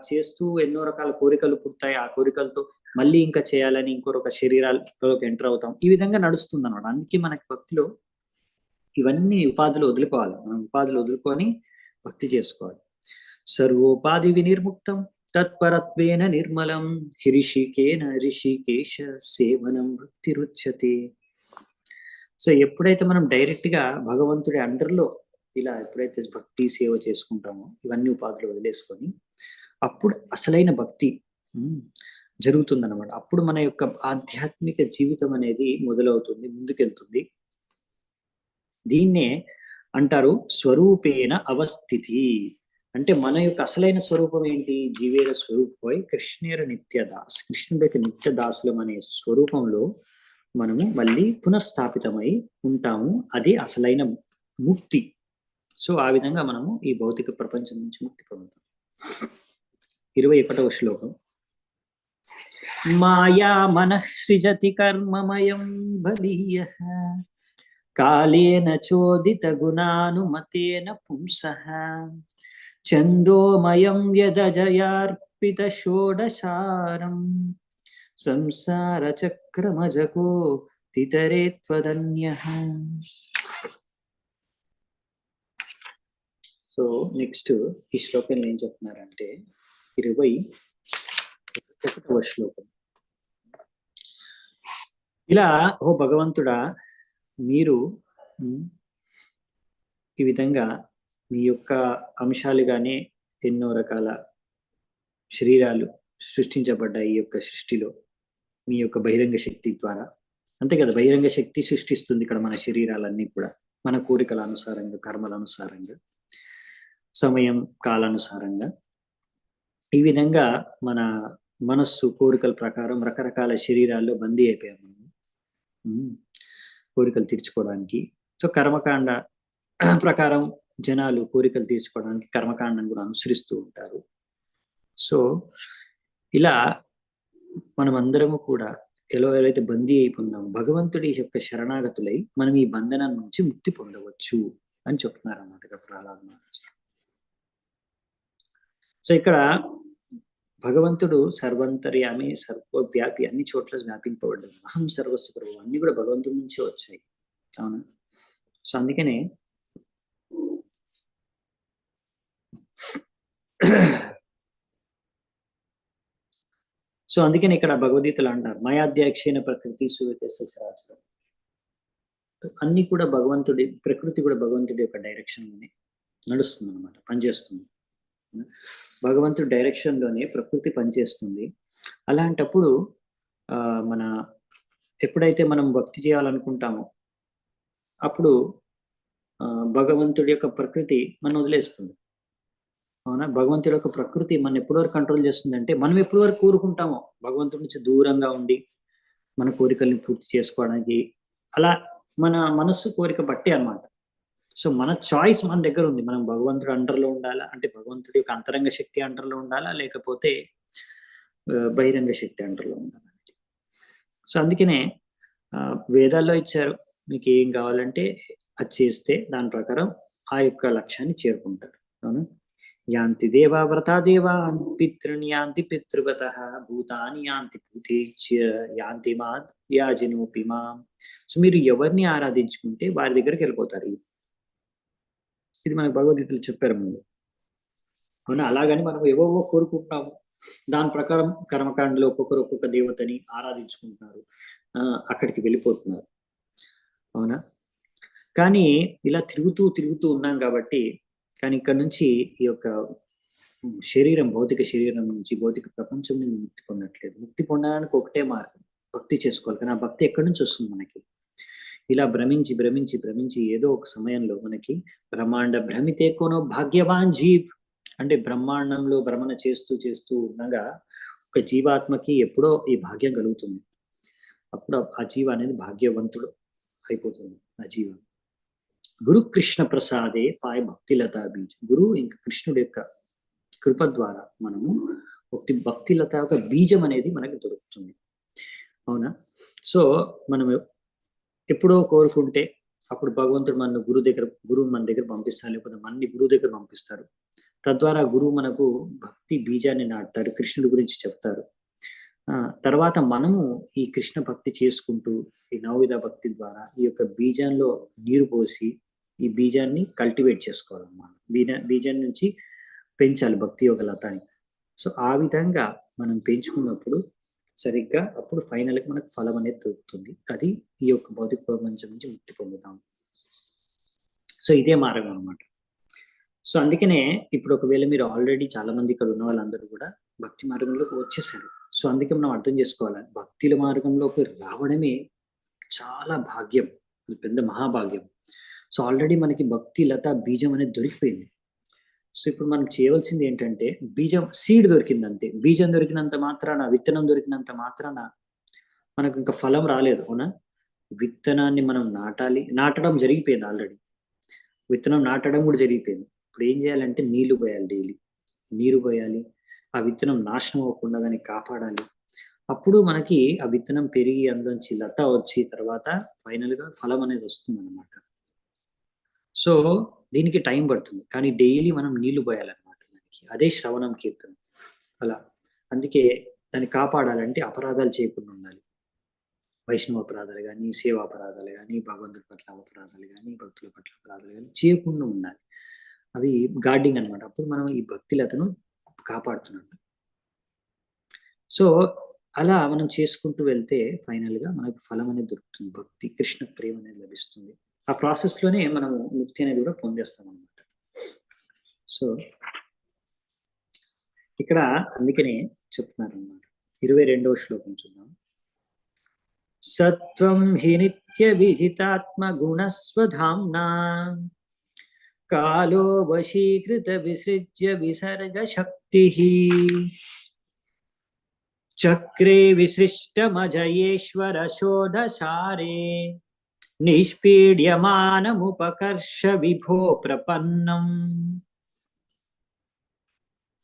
చేస్తూ ఎన్నో రకాల కోరికలు పుడతాయి. ఆ కోరికలతో మళ్ళీ ఇంకా చేయాలని ఇంకొక శరీరాల్లోకి ఎంటర్ అవుతాం. ఈ విధంగా నడుస్తుందనమాట. అందుకే మనకి భక్తిలో ఇవన్నీ ఉపాధులు వదులుకోవాలి. మనం ఉపాధులు వదులుకొని భక్తి చేసుకోవాలి. సర్వోపాధి వినిర్ముక్తం తత్పరత్వేన నిర్మలం హిరిషికేన రిషికేశ సేవనం భక్తిరుచ్యతే. సో, ఎప్పుడైతే మనం డైరెక్ట్‌గా భగవంతుడి అండర్‌లో ఇలా ఎప్పుడైతే భక్తి సేవ చేసుకుంటామో, ఇవన్నీ ఉపాధులు వదిలేసుకొని, అప్పుడు అసలైన భక్తి హ్మ్. జరుగుతుందనమాట. అప్పుడు మన యొక్క ఆధ్యాత్మిక జీవితం అనేది మొదలవుతుంది, ముందుకెళ్తుంది. దీన్నే అంటారు స్వరూపేణ అవస్థితి. అంటే మన యొక్క అసలైన స్వరూపం ఏంటి? జీవేర స్వరూపమై కృష్ణేర నిత్యదాస్. కృష్ణుడి యొక్క నిత్య దాసులం అనే స్వరూపంలో మనము మళ్ళీ పునఃస్థాపితమై ఉంటాము. అది అసలైన ముక్తి. సో, ఆ విధంగా మనము ఈ భౌతిక ప్రపంచం నుంచి ముక్తి పొందుతాం. 21వ శ్లోకం. మాయా మనః సృజతి కర్మమయం బలీయః కాలేన చోదిత గుణానుమతేన పుంసః ఛందోమయం యదజయార్పిత షోడశారం సంసార చక్రమజకో తితరే త్వదన్యః. సో నెక్స్ట్ ఈ శ్లోకంలో ఏం చెప్తున్నారంటే 21వ శ్లోకం. ఇలా ఓ భగవంతుడా, మీరు ఈ విధంగా మీ యొక్క అంశాలుగానే ఎన్నో రకాల శరీరాలు సృష్టించబడ్డాయి ఈ యొక్క సృష్టిలో మీ యొక్క బహిరంగ శక్తి ద్వారా. అంతే కదా, బహిరంగ శక్తి సృష్టిస్తుంది ఇక్కడ మన శరీరాలన్నీ కూడా మన కోరికల అనుసారంగా, కర్మల అనుసారంగా, సమయం కాలానుసారంగా. ఈ విధంగా మన మనస్సు కోరికల ప్రకారం రకరకాల శరీరాల్లో బందీ అయిపోయాము మనం కోరికలు తీర్చుకోవడానికి. సో కర్మకాండ ప్రకారం జనాలు కోరికలు తీర్చుకోవడానికి కర్మకాండం కూడా అనుసరిస్తూ ఉంటారు. సో ఇలా మనమందరము కూడా ఎవరైతే బందీ అయిపోయినామో భగవంతుడి యొక్క శరణాగతులై మనం ఈ బంధనం నుంచి ముక్తి పొందవచ్చు అని చెప్తున్నారు అన్నమాట ప్రహ్లాద మహారాజ్. సో ఇక్కడ భగవంతుడు సర్వంతర్యామి, సర్వవ్యాపి, అన్ని చోట్ల వ్యాపింపబడ్డాడు. అహం సర్వస్వ ప్రభు అన్ని కూడా భగవంతుడి నుంచే వచ్చాయి. అవునా? సో అందుకనే ఇక్కడ భగవద్గీతలు అంటారు మయాధ్యాక్షేణ ప్రకృతి సువిత సచరాచరం. అన్ని కూడా భగవంతుడి, ప్రకృతి కూడా భగవంతుడి యొక్క డైరెక్షన్ లోనే నడుస్తుంది అనమాట, పనిచేస్తుంది. భగవంతుడి డైరెక్షన్ లోనే ప్రకృతి పనిచేస్తుంది. అలాంటప్పుడు మన ఎప్పుడైతే మనం భక్తి చేయాలనుకుంటామో అప్పుడు భగవంతుడి యొక్క ప్రకృతి మనం వదిలేస్తుంది. అవునా? భగవంతుడి యొక్క ప్రకృతి మనం ఎప్పటి వరకు కంట్రోల్ చేస్తుందంటే మనం ఎప్పటి వరకు కోరుకుంటామో భగవంతుడి నుంచి దూరంగా ఉండి మన కోరికల్ని పూర్తి చేసుకోవడానికి, అలా మన మనస్సు కోరిక బట్టి అన్నమాట. సో మన చాయిస్ మన దగ్గర ఉంది. మనం భగవంతుడి అండర్లో ఉండాలా, అంటే భగవంతుడి యొక్క అంతరంగ శక్తి అండర్లో ఉండాలా, లేకపోతే బహిరంగ శక్తి అండర్లో ఉండాలా. సో అందుకనే వేదాల్లో ఇచ్చారు, మీకు ఏం కావాలంటే అది చేస్తే దాని ప్రకారం ఆ యొక్క లక్ష్యాన్ని చేరుకుంటారు. అవును. యాంతి దేవా వ్రతా దేవా పితృన్ యాంతి పితృగతః భూతాని యాంతి భూతేచ్య యాంతి మా యాజినోపి మాం. సో మీరు ఎవరిని ఆరాధించుకుంటే వారి దగ్గరికి వెళ్ళిపోతారు. ఇది మనకు భగవద్గీతలు చెప్పారు ముందు. అవునా? అలాగని మనం ఏవోవో కోరుకుంటున్నాము, దాని ప్రకారం కర్మకాండలో ఒక్కొక్కరు ఒక్కొక్క దేవతని ఆరాధించుకుంటున్నారు, అక్కడికి వెళ్ళిపోతున్నారు. అవునా? కానీ ఇలా తిరుగుతూ ఉన్నాం కాబట్టి కానీ ఇక్కడ నుంచి ఈ యొక్క శరీరం, భౌతిక శరీరం నుంచి, భౌతిక ప్రపంచం నుంచి ముక్తి పొందట్లేదు. ముక్తి పొందడానికి ఒకటే మార్గం, భక్తి చేసుకోవాలి. కానీ ఆ భక్తి ఎక్కడి నుంచి వస్తుంది మనకి? ఇలా భ్రమించి భ్రమించి భ్రమించి ఏదో ఒక సమయంలో మనకి బ్రహ్మాండ భ్రమితే కోనో భాగ్యవాన్ జీవ్ అంటే బ్రహ్మాండంలో భ్రమణ చేస్తూ చేస్తూ ఉండగా ఒక జీవాత్మకి ఎప్పుడో ఈ భాగ్యం కలుగుతుంది. అప్పుడు ఆ జీవ అనేది భాగ్యవంతుడు అయిపోతుంది. ఆ జీవ గురు కృష్ణ ప్రసాదే పాయ భక్తిలతా బీజ్. గురువు ఇంకా కృష్ణుడి యొక్క కృప ద్వారా మనము ఒకటి భక్తిలత ఒక బీజం అనేది మనకి దొరుకుతుంది. అవునా? సో మనం ఎప్పుడో కోరుకుంటే అప్పుడు భగవంతుడు మన గురువు మన దగ్గర పంపిస్తారు, లేకపోతే మనని గురువు దగ్గర పంపిస్తారు. తద్వారా గురువు మనకు భక్తి బీజాన్ని నాటుతారు, కృష్ణుడి గురించి చెప్తారు. తర్వాత మనము ఈ కృష్ణ భక్తి చేసుకుంటూ ఈ నవవిధ భక్తి ద్వారా ఈ యొక్క బీజంలో నీరు పోసి ఈ బీజాన్ని కల్టివేట్ చేసుకోవాలన్నమాట. బీజం నుంచి పెంచాలి భక్తి యొక్క లతాన్ని. సో ఆ విధంగా మనం పెంచుకున్నప్పుడు సరిగ్గా అప్పుడు ఫైనల్గా మనకు ఫలం అనేది దొరుకుతుంది. అది ఈ యొక్క భౌతిక ప్రపంచం నుంచి ముక్తి పొందుతాం. సో ఇదే మార్గం అనమాట. సో అందుకనే ఇప్పుడు ఒకవేళ మీరు ఆల్రెడీ చాలా మంది ఇక్కడ ఉన్న వాళ్ళందరూ కూడా భక్తి మార్గంలోకి వచ్చేసారు. సో అందుకే మనం అర్థం చేసుకోవాలి, భక్తుల మార్గంలోకి రావడమే చాలా భాగ్యం, పెద్ద మహాభాగ్యం. సో ఆల్రెడీ మనకి భక్తి లత బీజం అనేది దొరికిపోయింది. సో ఇప్పుడు మనకు చేయవలసింది ఏంటంటే బీజం, సీడ్ దొరికింది అంతే. బీజం దొరికినంత మాత్రాన, విత్తనం దొరికినంత మాత్రాన మనకు ఇంకా ఫలం రాలేదు. అవునా? విత్తనాన్ని మనం నాటడం జరిగిపోయింది ఆల్రెడీ. విత్తనం నాటడం కూడా జరిగిపోయింది. ఇప్పుడు ఏం చేయాలంటే నీళ్లు పోయాలి, డైలీ నీరు పోయాలి. ఆ విత్తనం నాశనం అవ్వకుండా దాన్ని కాపాడాలి. అప్పుడు మనకి ఆ విత్తనం పెరిగి అందులోంచి లత వచ్చి తర్వాత ఫైనల్గా ఫలం అనేది వస్తుంది అనమాట. సో దీనికి టైం పడుతుంది, కానీ డైలీ మనం నీళ్లు పోయాలన్నమాట దానికి. అదే శ్రవణం కీర్తనం. అలా అందుకే దాన్ని కాపాడాలంటే అపరాధాలు చేయకుండా ఉండాలి. వైష్ణవ అపరాధాలు కానీ, సేవా అపరాధాలు కానీ, భగవంతుడి పట్ల అపరాధాలు కానీ, భక్తుల పట్ల అపరాధాలు కానీ చేయకుండా ఉండాలి. అవి గార్డింగ్ అనమాట. అప్పుడు మనం ఈ భక్తిలతను కాపాడుతున్నట్టు. సో అలా మనం చేసుకుంటూ వెళ్తే ఫైనల్గా మనకు ఫలం అనేది దొరుకుతుంది, భక్తి కృష్ణ ప్రేమ అనేది లభిస్తుంది. ఆ ప్రాసెస్లోనే మనము ముక్తి అనేది కూడా పొందేస్తాం అనమాట. సో ఇక్కడ అందుకనే చెప్తున్నారు అన్నమాట. 22వ శ్లోకం చూద్దాం. సత్వం హి నిత్య విజితాత్మ గుణస్వధామ్నా కాలో వశీకృత విసృజ్య విసర్గ శక్తి చక్రే విసృష్టమజయేశ్వర శోధసారే నిష్పీడ్యమానముపకర్ష విభో ప్రపన్నం.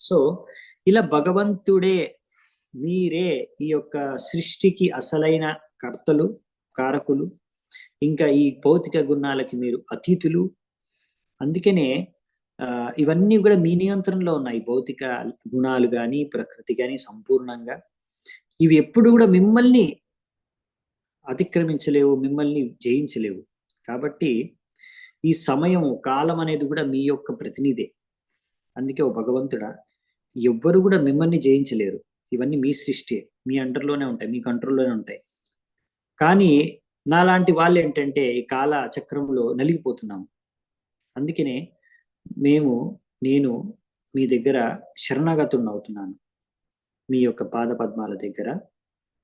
సో ఇలా భగవంతుడే, మీరే ఈ యొక్క సృష్టికి అసలైన కర్తలు, కారకులు, ఇంకా ఈ భౌతిక గుణాలకి మీరు అతీతులు. అందుకనే ఇవన్నీ కూడా మీ నియంత్రణలో ఉన్నాయి. భౌతిక గుణాలు కానీ, ప్రకృతి కానీ సంపూర్ణంగా ఇవి ఎప్పుడు కూడా మిమ్మల్ని అతిక్రమించలేవు, మిమ్మల్ని జయించలేవు. కాబట్టి ఈ సమయం, కాలం అనేది కూడా మీ యొక్క ప్రతినిధే. అందుకే ఓ భగవంతుడా, ఎవ్వరు కూడా మిమ్మల్ని జయించలేరు. ఇవన్నీ మీ సృష్టి, మీ అండర్లోనే ఉంటాయి, మీ కంట్రోల్లోనే ఉంటాయి. కానీ నాలాంటి వాళ్ళు ఏంటంటే ఈ కాల చక్రంలో నలిగిపోతున్నాము. అందుకనే నేను మీ దగ్గర శరణాగతుడిని అవుతున్నాను. మీ యొక్క పాద పద్మాల దగ్గర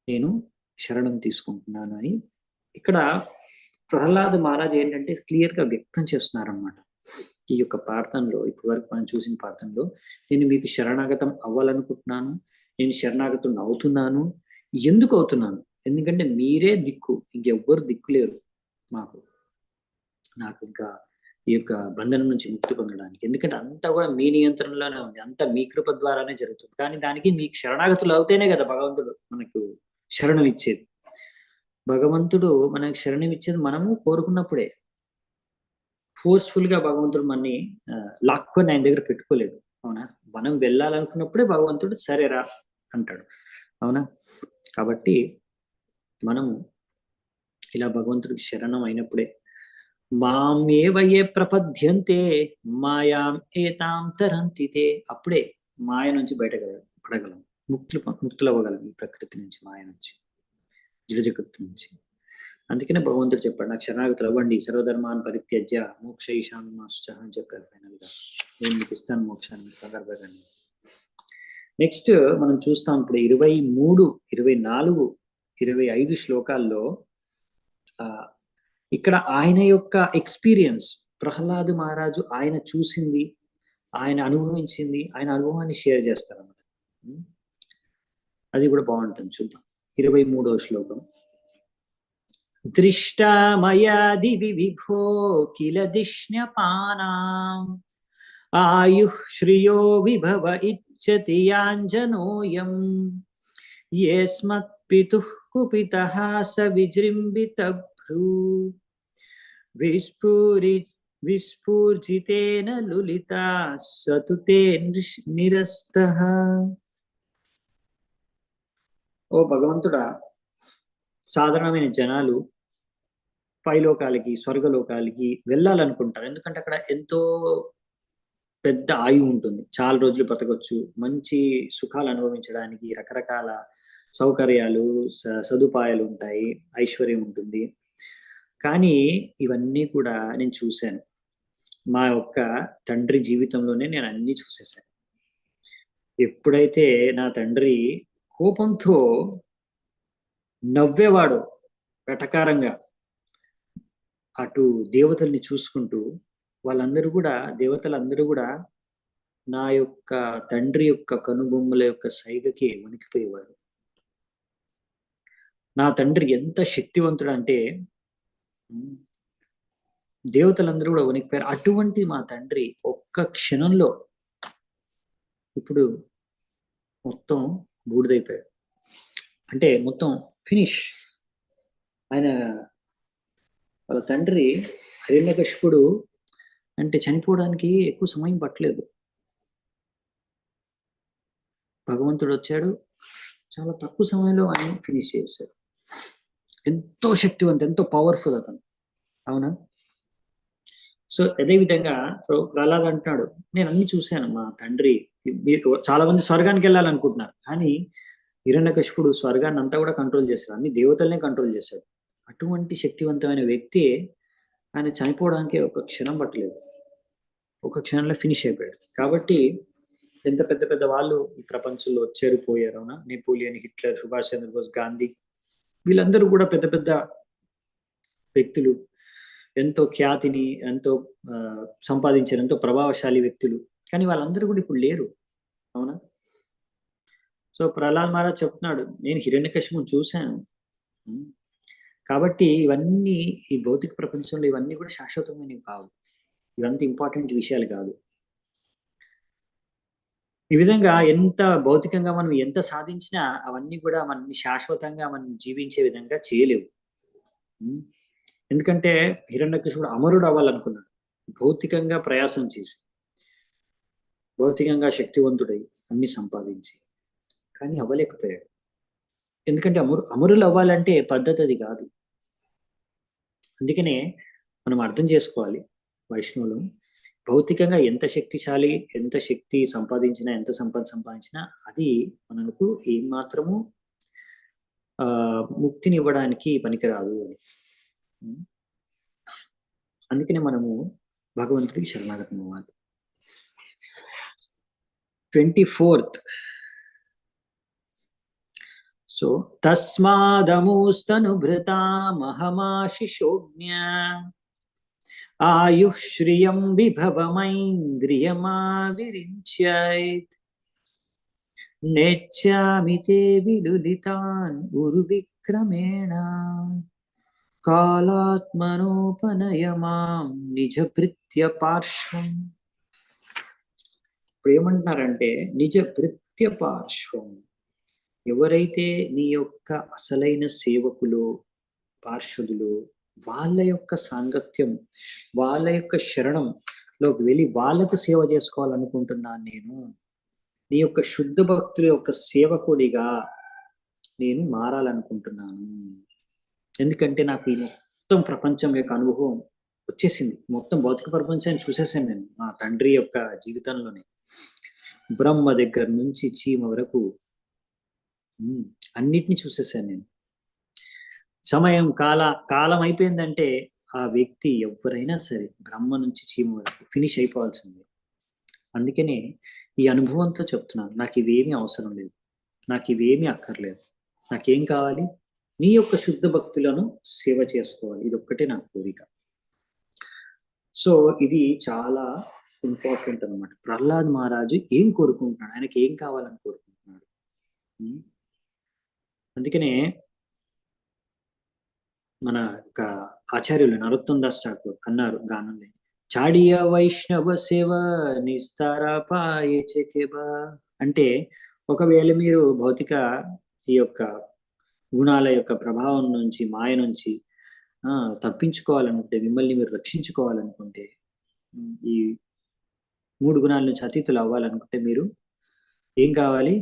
నేను శరణం తీసుకుంటున్నాను అని ఇక్కడ ప్రహ్లాద్ మహారాజ్ ఏంటంటే క్లియర్గా వ్యక్తం చేస్తున్నారు అన్నమాట. ఈ యొక్క ప్రార్థనలో, ఇప్పటి వరకు మనం చూసిన ప్రార్థనలో, నేను మీకు శరణాగతం అవ్వాలనుకుంటున్నాను, నేను శరణాగతుడిని అవుతున్నాను. ఎందుకు అవుతున్నాను? ఎందుకంటే మీరే దిక్కు, ఇంకెవ్వరు దిక్కు లేరు నాకు ఇంకా ఈ యొక్క బంధనం నుంచి ముక్తి పొందడానికి. ఎందుకంటే అంతా కూడా మీ నియంత్రణలోనే ఉంది, అంతా మీ కృప ద్వారానే జరుగుతుంది. కానీ దానికి మీకు శరణాగతులు అవుతేనే కదా భగవంతుడు మనకు శరణం ఇచ్చేది. భగవంతుడు మనకు శరణం ఇచ్చేది మనము కోరుకున్నప్పుడే. ఫోర్స్ఫుల్ గా భగవంతుడు మనని లాక్కొని ఆయన దగ్గర పెట్టుకోలేదు. అవునా? మనం వెళ్ళాలనుకున్నప్పుడే భగవంతుడు సరేరా అంటాడు. అవునా? కాబట్టి మనము ఇలా భగవంతుడికి శరణం అయినప్పుడే మామేవయే ప్రపద్యంతే మాయాం ఏతాం తరంతితే, అప్పుడే మాయ నుంచి పడగలం, ముక్తులవ్వగలం ఈ ప్రకృతి నుంచి, మాయ నుంచి, జగత్తు నుంచి. అందుకనే భగవంతుడు చెప్పాడు, నాకు శరణాగతులు అవ్వండి, సర్వధర్మాన్ని పరిత్యజ్య మోక్షయిషామి మాశ్చ అని చెప్పారు ఫైనల్ గా. నేను మీకు ఇస్తాను మోక్షాన్ని సందర్భంగా. నెక్స్ట్ మనం చూస్తాం ఇప్పుడు 23, 24, 25 శ్లోకాల్లో ఇక్కడ ఆయన యొక్క ఎక్స్పీరియన్స్, ప్రహ్లాద్ మహారాజు ఆయన చూసింది, ఆయన అనుభవించింది, ఆయన అనుభవాన్ని షేర్ చేస్తారన్నమాట. అది కూడా బాగుంటుంది, చూద్దాం. 23వ శ్లోకం. దృష్టా మయా దివి విభో కిల దిష్ణ్యపానాం ఆయుః శ్రియో విభవ ఇచ్చతి యాంజనోయం యస్మత్ పితుః కుపితః స విజృంభితభ్రూ విస్ఫూర్జితేన లులితా సతుతే నిరస్తః. ఓ భగవంతుడా, సాధారణమైన జనాలు పైలోకాలకి, స్వర్గలోకాలకి వెళ్ళాలనుకుంటారు. ఎందుకంటే అక్కడ ఎంతో పెద్ద ఆయువు ఉంటుంది, చాలా రోజులు బతకొచ్చు, మంచి సుఖాలు అనుభవించడానికి రకరకాల సౌకర్యాలు, సదుపాయాలు ఉంటాయి, ఐశ్వర్యం ఉంటుంది. కానీ ఇవన్నీ కూడా నేను చూశాను. మా యొక్క తండ్రి జీవితంలోనే నేను అన్ని చూసేశాను. ఎప్పుడైతే నా తండ్రి కోపంతో నవ్వేవాడు వెటకారంగా, అటు దేవతల్ని చూసుకుంటూ, వాళ్ళందరూ కూడా, దేవతలందరూ కూడా నా యొక్క తండ్రి యొక్క కనుబొమ్మల యొక్క సైగకి వణికిపోయేవారు. నా తండ్రి ఎంత శక్తివంతుడు అంటే దేవతలందరూ కూడా వణికిపోయారు. అటువంటి మా తండ్రి ఒక్క క్షణంలో ఇప్పుడు మొత్తం బూడిదైపోయాడు. అంటే మొత్తం ఫినిష్. ఆయన వాళ్ళ తండ్రి హిరణ్యకశిపుడు అంటే చనిపోవడానికి ఎక్కువ సమయం పట్టలేదు. భగవంతుడు వచ్చాడు, చాలా తక్కువ సమయంలో ఆయన ఫినిష్ చేశాడు. ఎంతో శక్తివంతం, ఎంతో పవర్ఫుల్ అతను, అవునా? సో అదేవిధంగా ప్రహ్లాద్ అంటున్నాడు, నేను అన్ని చూశాను మా తండ్రి. మీరు చాలా మంది స్వర్గానికి వెళ్ళాలనుకుంటున్నారు, కానీ హిరణ్యకశిపుడు స్వర్గాన్ని అంతా కూడా కంట్రోల్ చేశాడు, అన్ని దేవతల్నే కంట్రోల్ చేశాడు. అటువంటి శక్తివంతమైన వ్యక్తి ఆయన చనిపోవడానికి ఒక క్షణం పట్టలేదు, ఒక క్షణంలో ఫినిష్ అయిపోయాడు. కాబట్టి ఎంత పెద్ద పెద్ద వాళ్ళు ఈ ప్రపంచంలో వచ్చారు, పోయారు, అవునా? నెపోలియన్, హిట్లర్, సుభాష్ చంద్రబోస్, గాంధీ, వీళ్ళందరూ కూడా పెద్ద పెద్ద వ్యక్తులు, ఎంతో ఖ్యాతిని, ఎంతో సంపాదించారు, ఎంతో ప్రభావశాలి వ్యక్తులు. కానీ వాళ్ళందరూ కూడా ఇప్పుడు లేరు, అవునా? సో ప్రహ్లాద్ మహారాజ్ చెప్తున్నాడు, నేను హిరణ్యకశిపుని చూశాను. కాబట్టి ఇవన్నీ ఈ భౌతిక ప్రపంచంలో ఇవన్నీ కూడా శాశ్వతమైనవి కావు, ఇవంతా ఇంపార్టెంట్ విషయాలు కాదు. ఈ విధంగా ఎంత భౌతికంగా మనం ఎంత సాధించినా అవన్నీ కూడా మనల్ని శాశ్వతంగా మనం జీవించే విధంగా చేయలేవు. ఎందుకంటే హిరణ్యకశిపుడు అమరుడు అవ్వాలనుకున్నాడు, భౌతికంగా ప్రయాసం చేసి, భౌతికంగా శక్తివంతుడై అన్ని సంపాదించి, కానీ అవ్వలేకపోయాడు. ఎందుకంటే అమరులు అవ్వాలంటే పద్ధతి అది కాదు. అందుకనే మనం అర్థం చేసుకోవాలి, వైష్ణవులు భౌతికంగా ఎంత శక్తిశాలి, ఎంత శక్తి సంపాదించినా, ఎంత సంపద సంపాదించినా అది మనకు ఏం మాత్రము ముక్తిని ఇవ్వడానికి పనికిరాదు అని. అందుకనే మనము భగవంతుడికి శరణాగతం అవ్వాలి. 24th. సో తస్మాదమూస్తనుభృతామహమాశిషోజ్ఞ ఆయుః శ్రియం విభవమైంద్రియమావిరించైత్ నేచ్యామి తే విలులితాన్ ఉరువిక్రమేణ కాలాత్మనోపనయమాం నిజభృత్య పార్శ్వం. ఇప్పుడు ఏమంటున్నారంటే నిజభృత్య పార్శ్వం, ఎవరైతే నీ యొక్క అసలైన సేవకులు, పార్షదులు, వాళ్ళ యొక్క సాంగత్యం, వాళ్ళ యొక్క శరణంలోకి వెళ్ళి వాళ్ళకు సేవ చేసుకోవాలనుకుంటున్నాను నేను, నీ యొక్క శుద్ధ భక్తుల యొక్క సేవకుడిగా నేను మారాలనుకుంటున్నాను. ఎందుకంటే నాకు ఈ మొత్తం ప్రపంచం యొక్క అనుభవం వచ్చేసింది, మొత్తం భౌతిక ప్రపంచాన్ని చూసేసాను నేను మా తండ్రి యొక్క జీవితంలోనే. బ్రహ్మ దగ్గర నుంచి చీమ వరకు అన్నిటిని చూసేసాను నేను. సమయం కాలం అయిపోయిందంటే ఆ వ్యక్తి ఎవరైనా సరే బ్రహ్మ నుంచి చీమ వరకు ఫినిష్ అయిపోవాల్సిందే. అందుకనే ఈ అనుభవంతో చెప్తున్నాను. నాకు ఇవేమీ అవసరం లేదు. నాకు ఇవేమీ అక్కర్లేదు. నాకేం కావాలి? నీ యొక్క శుద్ధ భక్తులను సేవ చేసుకోవాలి. ఇదొక్కటే నా కోరిక. సో ఇది చాలా ఇంపార్టెంట్ అనమాట. ప్రహ్లాద్ మహారాజు ఏం కోరుకుంటున్నాడు? ఆయనకి ఏం కావాలని కోరుకుంటున్నాడు? అందుకనే మన యొక్క ఆచార్యులు నరోత్తం దాస్ ఠాకూర్ అన్నారు గానంలో, చాడియ వైష్ణవ సేవ నిస్తారాపాయే చెకెబా. అంటే ఒకవేళ మీరు భౌతిక ఈ యొక్క గుణాల యొక్క ప్రభావం నుంచి, మాయ నుంచి తప్పించుకోవాలనుకుంటే, మిమ్మల్ని మీరు రక్షించుకోవాలనుకుంటే, ఈ 3 గుణాల నుంచి అతీతులు అవ్వాలనుకుంటే మీరు ఏం కావాలి?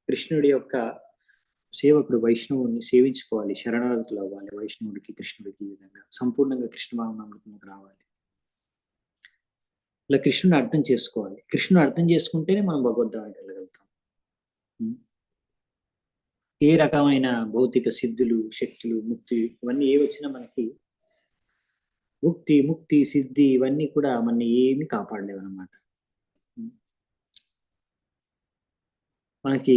కృష్ణుడి యొక్క సేవకుడు వైష్ణవుని సేవించుకోవాలి, శరణాగతులు అవ్వాలి వైష్ణవుడికి, కృష్ణుడికి. ఈ విధంగా సంపూర్ణంగా కృష్ణ భావనకు రావాలి. ఇలా కృష్ణుని అర్థం చేసుకోవాలి. కృష్ణుని అర్థం చేసుకుంటేనే మనం భగవద్ధామానికి వెళ్ళగలుగుతాం. ఏ రకమైన భౌతిక సిద్ధులు, శక్తులు, ముక్తి ఇవన్నీ ఏ వచ్చినా మనకి ముక్తి సిద్ధి ఇవన్నీ కూడా మన ఏమి కాపాడలేవు అనమాట. మనకి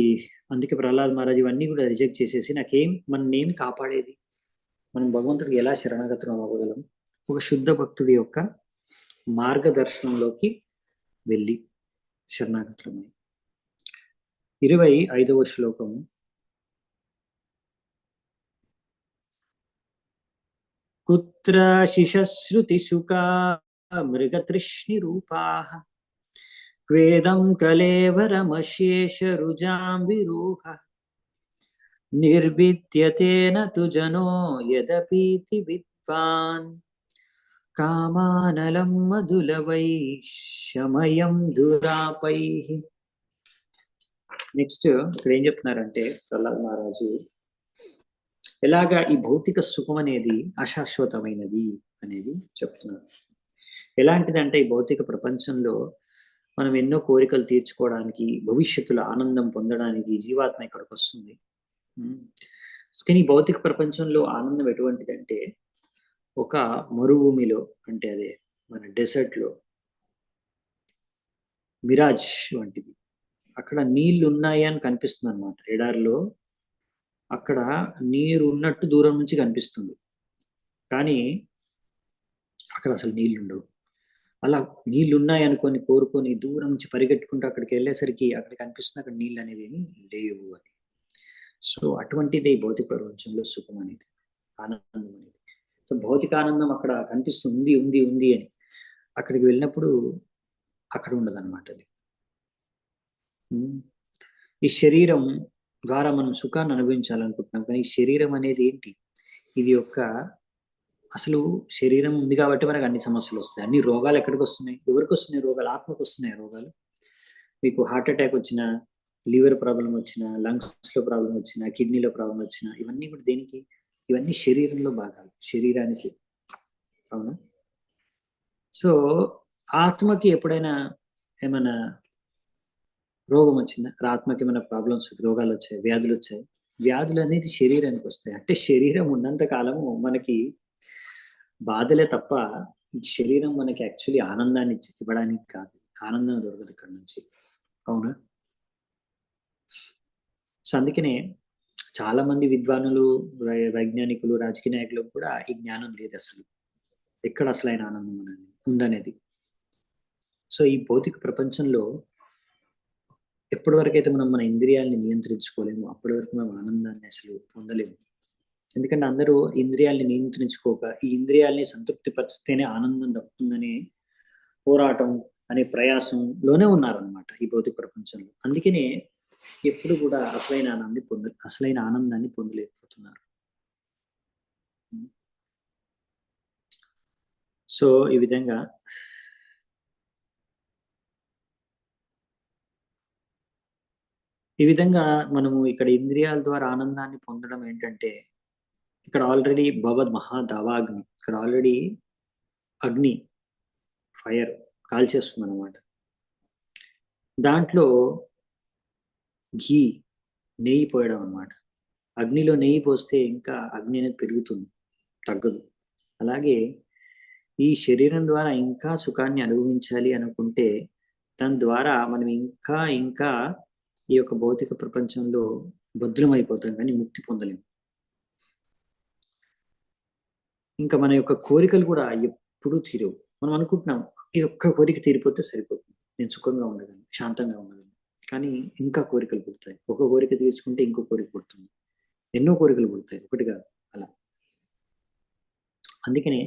అందుకే ప్రహ్లాద్ మహారాజ్ ఇవన్నీ కూడా రిజెక్ట్ చేసేసి, మననేమి కాపాడేది, మనం భగవంతుడికి ఎలా శరణాగతం అవ్వగలం? ఒక శుద్ధ భక్తుడి యొక్క మార్గదర్శనంలోకి వెళ్ళి శరణాగతులమై. 25వ శ్లోకము. కుత్ర శిశశ్రుతి సుఖా మృగతృష్ణి రూపాః వేదం కలేవరమశేష రుజాం విరూహ నిర్విద్యతేన తు జనో యదపీతి విద్వాన్ కామానలం మధులవై శమయం దురాపై. నెక్స్ట్ ఇక్కడ ఏం చెప్తున్నారంటే ప్రహ్లాద్ మహారాజు ఎలాగా ఈ భౌతిక సుఖం అనేది అశాశ్వతమైనది అనేది చెప్తున్నారు. ఎలాంటిదంటే ఈ భౌతిక ప్రపంచంలో మనం ఎన్నో కోరికలు తీర్చుకోవడానికి, భవిష్యత్తులో ఆనందం పొందడానికి జీవాత్మ ఇక్కడికి వస్తుంది. కానీ భౌతిక ప్రపంచంలో ఆనందం ఎటువంటిదంటే ఒక మరుభూమిలో, అంటే అదే మన డెసర్ట్లో మిరాజ్ వంటిది. అక్కడ నీళ్లు ఉన్నాయి అని కనిపిస్తుంది అనమాట. ఎడారిలో అక్కడ నీరు ఉన్నట్టు దూరం నుంచి కనిపిస్తుంది, కానీ అక్కడ అసలు నీళ్లు ఉండవు. అలా నీళ్లు ఉన్నాయి అనుకొని కోరుకొని దూరం నుంచి పరిగెట్టుకుంటూ అక్కడికి వెళ్ళేసరికి అక్కడ కనిపిస్తుంది అక్కడ నీళ్ళు అనేవి ఏమి లేవు అని. సో అటువంటిదే భౌతిక ప్రపంచంలో సుఖం అనేది, ఆనందం అనేది. సో భౌతిక ఆనందం అక్కడ కనిపిస్తుంది ఉంది ఉంది అని, అక్కడికి వెళ్ళినప్పుడు అక్కడ ఉండదు అనమాట అది. ఈ శరీరం ద్వారా మనం సుఖాన్ని అనుభవించాలనుకుంటున్నాం, కానీ ఈ శరీరం అనేది ఏంటి? ఇది ఒక అసలు శరీరం ఉంది కాబట్టి మనకు అన్ని సమస్యలు వస్తాయి. అన్ని రోగాలు ఎక్కడికి వస్తున్నాయి? ఎవరికి వస్తున్నాయి రోగాలు? ఆత్మకు వస్తున్నాయి రోగాలు. మీకు హార్ట్ అటాక్ వచ్చినా, లివర్ ప్రాబ్లం వచ్చినా, లంగ్స్లో ప్రాబ్లం వచ్చినా, కిడ్నీలో ప్రాబ్లం వచ్చినా, ఇవన్నీ కూడా దేనికి? ఇవన్నీ శరీరంలో భాగాలు, శరీరానికి. అవునా? సో ఆత్మకి ఎప్పుడైనా ఏమైనా రోగం వచ్చిందా? ఆత్మకి ఏమైనా ప్రాబ్లమ్స్, రోగాలు వచ్చాయి, వ్యాధులు వచ్చాయి? వ్యాధులు అనేది శరీరానికి వస్తాయి. అంటే శరీరం ఉన్నంత కాలము మనకి బాధలే తప్ప శరీరం మనకి యాక్చువల్లీ ఆనందాన్ని ఇవ్వడానికి కాదు. ఆనందం దొరకదు ఇక్కడ నుంచి. అవునా? సో అందుకనే చాలా మంది విద్వానులు, వైజ్ఞానికులు, రాజకీయ నాయకులకు కూడా ఈ జ్ఞానం లేదు అసలు, ఎక్కడ అసలైన ఆనందం అనేది ఉందనేది. సో ఈ భౌతిక ప్రపంచంలో ఎప్పటి వరకైతే మనం మన ఇంద్రియాలని నియంత్రించుకోలేము, అప్పటి వరకు మనం ఆనందాన్ని అసలు పొందలేము. ఎందుకంటే అందరూ ఇంద్రియాల్ని నియంత్రించుకోక, ఈ ఇంద్రియాల్ని సంతృప్తి పరిస్తేనే ఆనందం దక్కుతుందనే పోరాటం అనే ప్రయాసంలోనే ఉన్నారనమాట ఈ భౌతిక ప్రపంచంలో. అందుకనే ఎప్పుడు కూడా అసలైన ఆనందాన్ని పొందలేకపోతున్నారు. సో ఈ విధంగా మనము ఇక్కడ ఇంద్రియాల ద్వారా ఆనందాన్ని పొందడం ఏంటంటే, ఇక్కడ ఆల్రెడీ భగవద్ మహాదావాగ్ని, ఇక్కడ ఆల్రెడీ అగ్ని, ఫైర్ కాల్చేస్తుంది అనమాట. దాంట్లో ఘీ, నెయ్యి పోయడం అనమాట. అగ్నిలో నెయ్యి పోస్తే ఇంకా అగ్ని అనేది పెరుగుతుంది, తగ్గదు. అలాగే ఈ శరీరం ద్వారా ఇంకా సుఖాన్ని అనుభవించాలి అనుకుంటే దాని ద్వారా మనం ఇంకా ఇంకా ఈ యొక్క భౌతిక ప్రపంచంలో భద్రమైపోతాం కానీ ముక్తి పొందలేము. ఇంకా మన యొక్క కోరికలు కూడా ఎప్పుడూ తీరవు. మనం అనుకుంటున్నాం ఈ ఒక్క కోరిక తీరిపోతే సరిపోతుంది, నేను సుఖంగా ఉండగలను, శాంతంగా ఉండగలను. కానీ ఇంకా కోరికలు పుడతాయి. ఒక కోరిక తీర్చుకుంటే ఇంకో కోరిక పుడుతుంది, ఎన్నో కోరికలు పుడతాయి, ఒకటి కాదు అలా. అందుకనే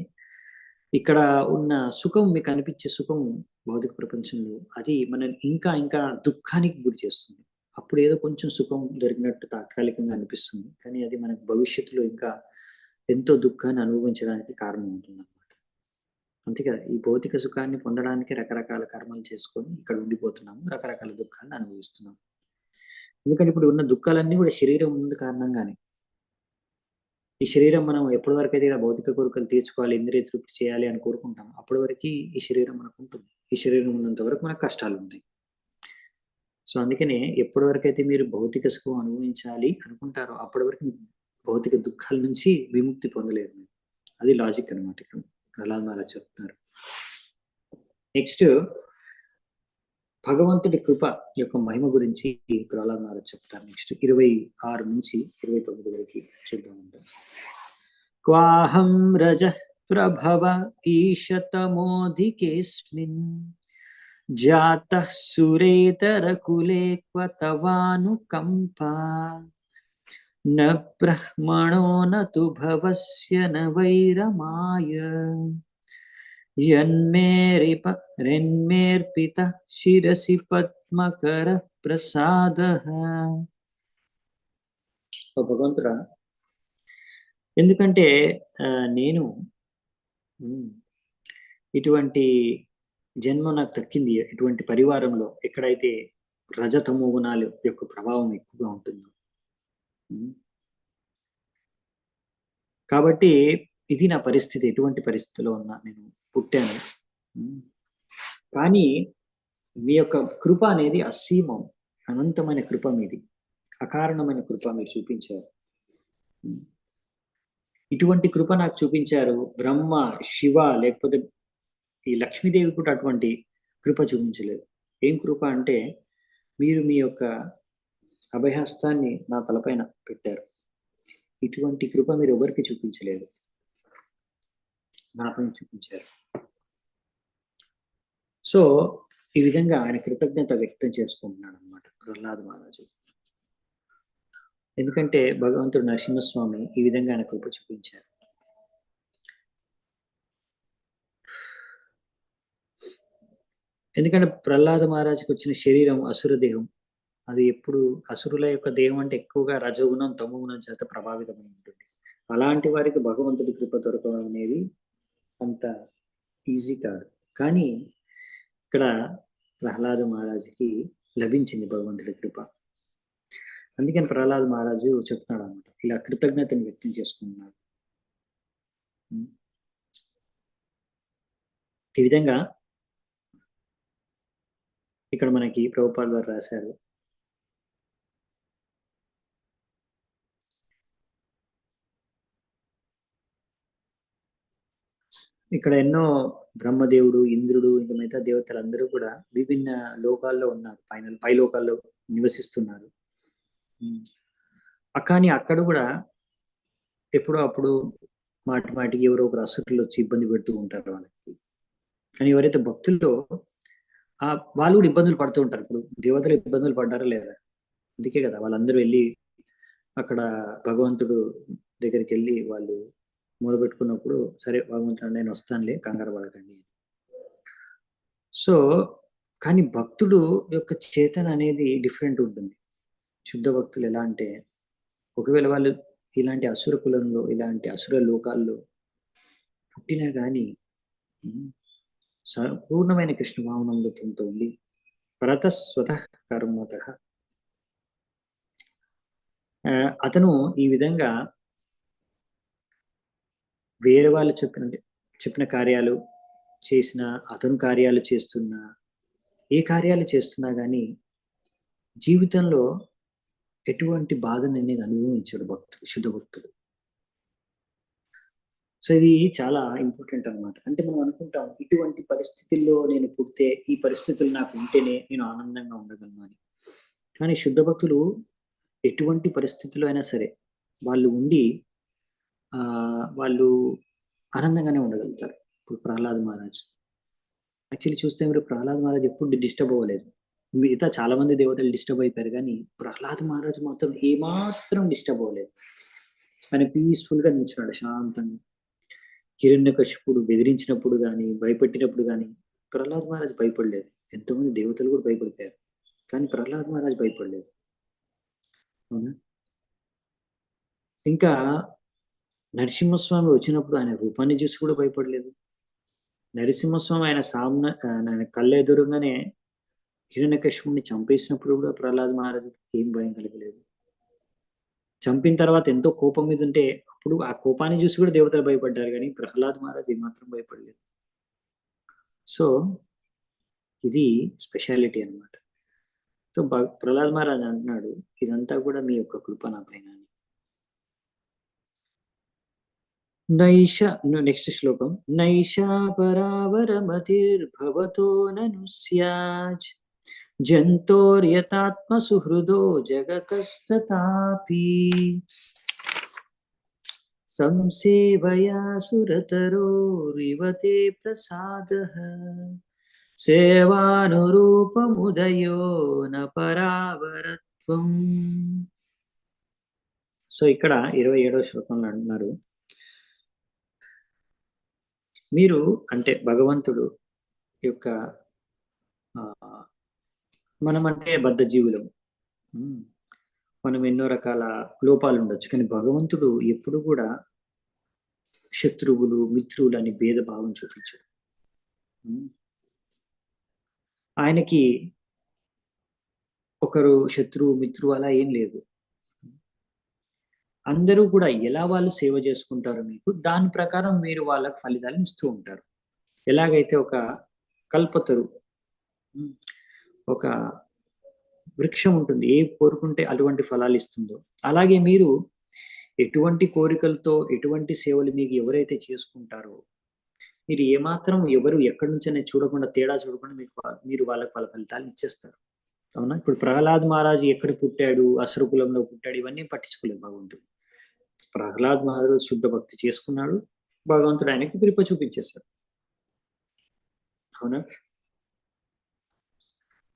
ఇక్కడ ఉన్న సుఖం, మీకు అనిపించే సుఖం భౌతిక ప్రపంచంలో, అది మనల్ని ఇంకా ఇంకా దుఃఖానికి గురి చేస్తుంది. అప్పుడు ఏదో కొంచెం సుఖం దొరికినట్టు తాత్కాలికంగా అనిపిస్తుంది, కానీ అది మనకు భవిష్యత్తులో ఇంకా ఎంతో దుఃఖాన్ని అనుభవించడానికి కారణం ఉంటుందన్నమాట. అంతే కదా, ఈ భౌతిక సుఖాన్ని పొందడానికి రకరకాల కర్మలు చేసుకొని ఇక్కడ ఉండిపోతున్నాము, రకరకాల దుఃఖాన్ని అనుభవిస్తున్నాము. ఎందుకంటే ఇప్పుడు ఉన్న దుఃఖాలన్నీ కూడా శరీరం ఉంది కారణంగానే. ఈ శరీరం మనం ఎప్పటి వరకు అయితే ఇలా భౌతిక కోరికలు తీర్చుకోవాలి, ఇంద్రియ తృప్తి చేయాలి అని కోరుకుంటాం, అప్పటి వరకు ఈ శరీరం మనకు ఉంటుంది. ఈ శరీరం ఉన్నంత వరకు మనకు కష్టాలు ఉంటాయి. సో అందుకనే ఎప్పటి వరకు అయితే మీరు భౌతిక సుఖం అనుభవించాలి అనుకుంటారో అప్పటి వరకు భౌతిక దుఃఖాల నుంచి విముక్తి పొందలేరు మీరు. అది లాజిక్ అనమాట ఇక్కడ ప్రహ్లాద్ మహారాజ్ చెప్తున్నారు. నెక్స్ట్ భగవంతుడి కృప యొక్క మహిమ గురించి ప్రహ్లాద్ మహారాజ్ చెప్తారు. నెక్స్ట్ 26 నుంచి 29 వరకు చూద్దామంట. క్వాహం రజ ప్రభవ ఈశతమోధికేస్మిన్ జాతః సురేతరకులే క్వతవానుకంపా న బ్రహ్మణో న తు భవస్య న వైరమాయ యన్మేర్పిత శిరసి పద్మకర ప్రసాదః. భగవంతుడా, ఎందుకంటే నేను ఇటువంటి జన్మ నాకు దక్కింది, ఇటువంటి పరివారంలో ఎక్కడైతే రజతమో గుణాల యొక్క ప్రభావం ఎక్కువగా ఉంటుందో. కాబట్టి ఇది నా పరిస్థితి, ఎటువంటి పరిస్థితిలో ఉన్నా నేను పుట్టాను. కానీ మీ యొక్క కృప అనేది అసీమం, అనంతమైన కృప మీది, అకారణమైన కృప మీరు చూపించారు. ఇటువంటి కృప నాకు చూపించారు బ్రహ్మ, శివ, లేకపోతే ఈ లక్ష్మీదేవి కూడా అటువంటి కృప చూపించలేదు. ఏం కృప అంటే మీరు మీ యొక్క అభయహస్తాన్ని నా తలపైన పెట్టారు. ఇటువంటి కృప మీరు ఎవరికి చూపించలేదు, నాపై చూపించారు. సో ఈ విధంగా ఆయన కృతజ్ఞత వ్యక్తం చేసుకుంటున్నాడు అనమాట ప్రహ్లాద్ మహారాజు. ఎందుకంటే భగవంతుడు నరసింహస్వామి ఈ విధంగా ఆయన కృప చూపించారు. ఎందుకంటే ప్రహ్లాద మహారాజుకి వచ్చిన శరీరం అసుర దేహం. అది ఎప్పుడు అసురుల యొక్క దేహం అంటే ఎక్కువగా రజోగుణం, తమోగుణం చేత ప్రభావితమై ఉంటుంది. అలాంటి వారికి భగవంతుడి కృప దొరకడం అనేది అంత ఈజీ కాదు. కానీ ఇక్కడ ప్రహ్లాద మహారాజుకి లభించింది భగవంతుడి కృప. అందుకని ప్రహ్లాద మహారాజు చెప్తున్నాడు అనమాట, ఇలా కృతజ్ఞతను వ్యక్తం చేసుకుంటున్నాడు. ఈ విధంగా ఇక్కడ మనకి ప్రభుపాద గారు రాశారు. ఇక్కడ ఎన్నో బ్రహ్మదేవుడు, ఇంద్రుడు, ఇంకా మిగతా దేవతలందరూ కూడా విభిన్న లోకాల్లో ఉన్నారు, పై లోకాల్లో నివసిస్తున్నారు. కానీ అక్కడ కూడా ఎప్పుడో అప్పుడు మాటికి ఎవరో ఒకరు అసురులు వచ్చి ఇబ్బంది పెడుతూ ఉంటారు వాళ్ళకి. కానీ ఎవరైతే భక్తుల్లో వాళ్ళు కూడా ఇబ్బందులు పడుతూ ఉంటారు. ఇప్పుడు దేవతలు ఇబ్బందులు పడ్డారా లేదా? అందుకే కదా వాళ్ళందరూ వెళ్ళి అక్కడ భగవంతుడు దగ్గరికి వెళ్ళి వాళ్ళు మొదలుపెట్టుకున్నప్పుడు, సరే భగవంతుడు నేను వస్తానులే, కంగారు పడకండి. సో కానీ భక్తుడు యొక్క చేతన అనేది డిఫరెంట్ ఉంటుంది. శుద్ధ భక్తులు ఎలా అంటే, ఒకవేళ వాళ్ళు ఇలాంటి అసుర కులంలో, ఇలాంటి అసుర లోకాల్లో పుట్టినా కానీ సంపూర్ణమైన కృష్ణ భావనామృతంతో ఉండి పరతస్వత కర్మత అతను ఈ విధంగా వేరే వాళ్ళు చెప్పిన కార్యాలు చేసిన, అతను కార్యాలు చేస్తున్నా, ఏ కార్యాలు చేస్తున్నా కానీ జీవితంలో ఎటువంటి బాధని అనేది అనుభవించాడు భక్తుడు, శుద్ధ భక్తుడు. సో ఇది చాలా ఇంపార్టెంట్ అనమాట. అంటే మనం అనుకుంటాం ఇటువంటి పరిస్థితుల్లో నేను పుడితే, ఈ పరిస్థితులు నాకు ఉంటేనే నేను ఆనందంగా ఉండగలను అని. కానీ శుద్ధ భక్తులు ఎటువంటి పరిస్థితుల్లో అయినా సరే వాళ్ళు ఉండి వాళ్ళు ఆనందంగానే ఉండగలుగుతారు. ఇప్పుడు 'ప్రహ్లాద్ మహారాజ్' యాక్చువల్లీ చూస్తే మీరు 'ప్రహ్లాద్ మహారాజ్' ఎప్పుడు డిస్టర్బ్ అవ్వలేదు. మిగతా చాలా మంది దేవతలు డిస్టర్బ్ అయిపోయారు గానీ 'ప్రహ్లాద్ మహారాజ్' మాత్రం ఏమాత్రం డిస్టర్బ్ అవ్వలేదు. ఆయన పీస్‌ఫుల్‌గా నిల్చున్నాడు శాంతంగా. హిరణ్యకశిపుడు బెదిరించినప్పుడు గాని, భయపెట్టినప్పుడు గాని, 'ప్రహ్లాద్ మహారాజ్' భయపడలేదు. ఎంతోమంది దేవతలు కూడా భయపడిపోయారు. కానీ 'ప్రహ్లాద్ మహారాజ్' భయపడలేదు. అవునా? ఇంకా నరసింహస్వామి వచ్చినప్పుడు ఆయన రూపాన్ని చూసి కూడా భయపడలేదు. నరసింహస్వామి ఆయన కళ్ళెదురుంగానే హిరణ్యకశిపుడిని చంపేసినప్పుడు కూడా 'ప్రహ్లాద్ మహారాజుకి ఏం భయం కలగలేదు. చంపిన తర్వాత ఎంతో కోపం మీద ఉంటే అప్పుడు ఆ కోపాన్ని చూసి కూడా దేవతలు భయపడ్డారు గానీ 'ప్రహ్లాద్ మహారాజ్' ఏమాత్రం భయపడలేదు. సో, ఇది స్పెషాలిటీ అన్నమాట. సో, 'ప్రహ్లాద్ మహారాజ్' అంటున్నాడు, "ఇదంతా కూడా మీ యొక్క కృప నా పైన" అని. నైష నెక్స్ట్ శ్లోకం. నైషా పరావరమతిర్భవతో నను స్యాజ్ జంతోర్యతాత్మ సుహృదో జగతస్తథాపి సంసేవయా సురతరోరివతే ప్రసాదః సేవానురూపముదయో న పరావరత్వం. సో ఇక్కడ 27వ శ్లోకంలో అంటున్నారు, మీరు అంటే భగవంతుడు యొక్క మనమంటే బద్ధజీవులం. హ్మ్. మనం ఎన్నో రకాల లోపాలు ఉండొచ్చు. కానీ భగవంతుడు ఎప్పుడు కూడా శత్రువులు, మిత్రులు అని భేదభావం చూపించడు. హ్మ్. ఆయనకి ఒకరు శత్రువు, మిత్రువు అలా ఏం లేదు. అందరూ కూడా ఎలా వాళ్ళు సేవ చేసుకుంటారో మీకు, దాని ప్రకారం మీరు వాళ్ళకి ఫలితాలను ఇస్తూ ఉంటారు. ఎలాగైతే ఒక కల్పతరు హ్మ్. ఒక వృక్షం ఉంటుంది. ఏవి కోరుకుంటే అటువంటి ఫలాలు ఇస్తుందో, అలాగే మీరు ఎటువంటి కోరికలతో, ఎటువంటి సేవలు మీకు ఎవరైతే చేసుకుంటారో, మీరు ఏమాత్రం ఎవరు ఎక్కడి నుంచైనా చూడకుండా, తేడా చూడకుండా మీరు వాళ్ళకి వాళ్ళ ఫలితాలను ఇచ్చేస్తారు. అవునా? ఇప్పుడు 'ప్రహ్లాద్ మహారాజు' ఎక్కడ పుట్టాడు, అసుర కులంలో పుట్టాడు, ఇవన్నీ పట్టించుకోలేదు భగవంతుడు. 'ప్రహ్లాద్ మహారాజు' శుద్ధ భక్తి చేసుకున్నాడు. భగవంతుడు ఆయనకి కృప చూపించేసాడు. అవునా?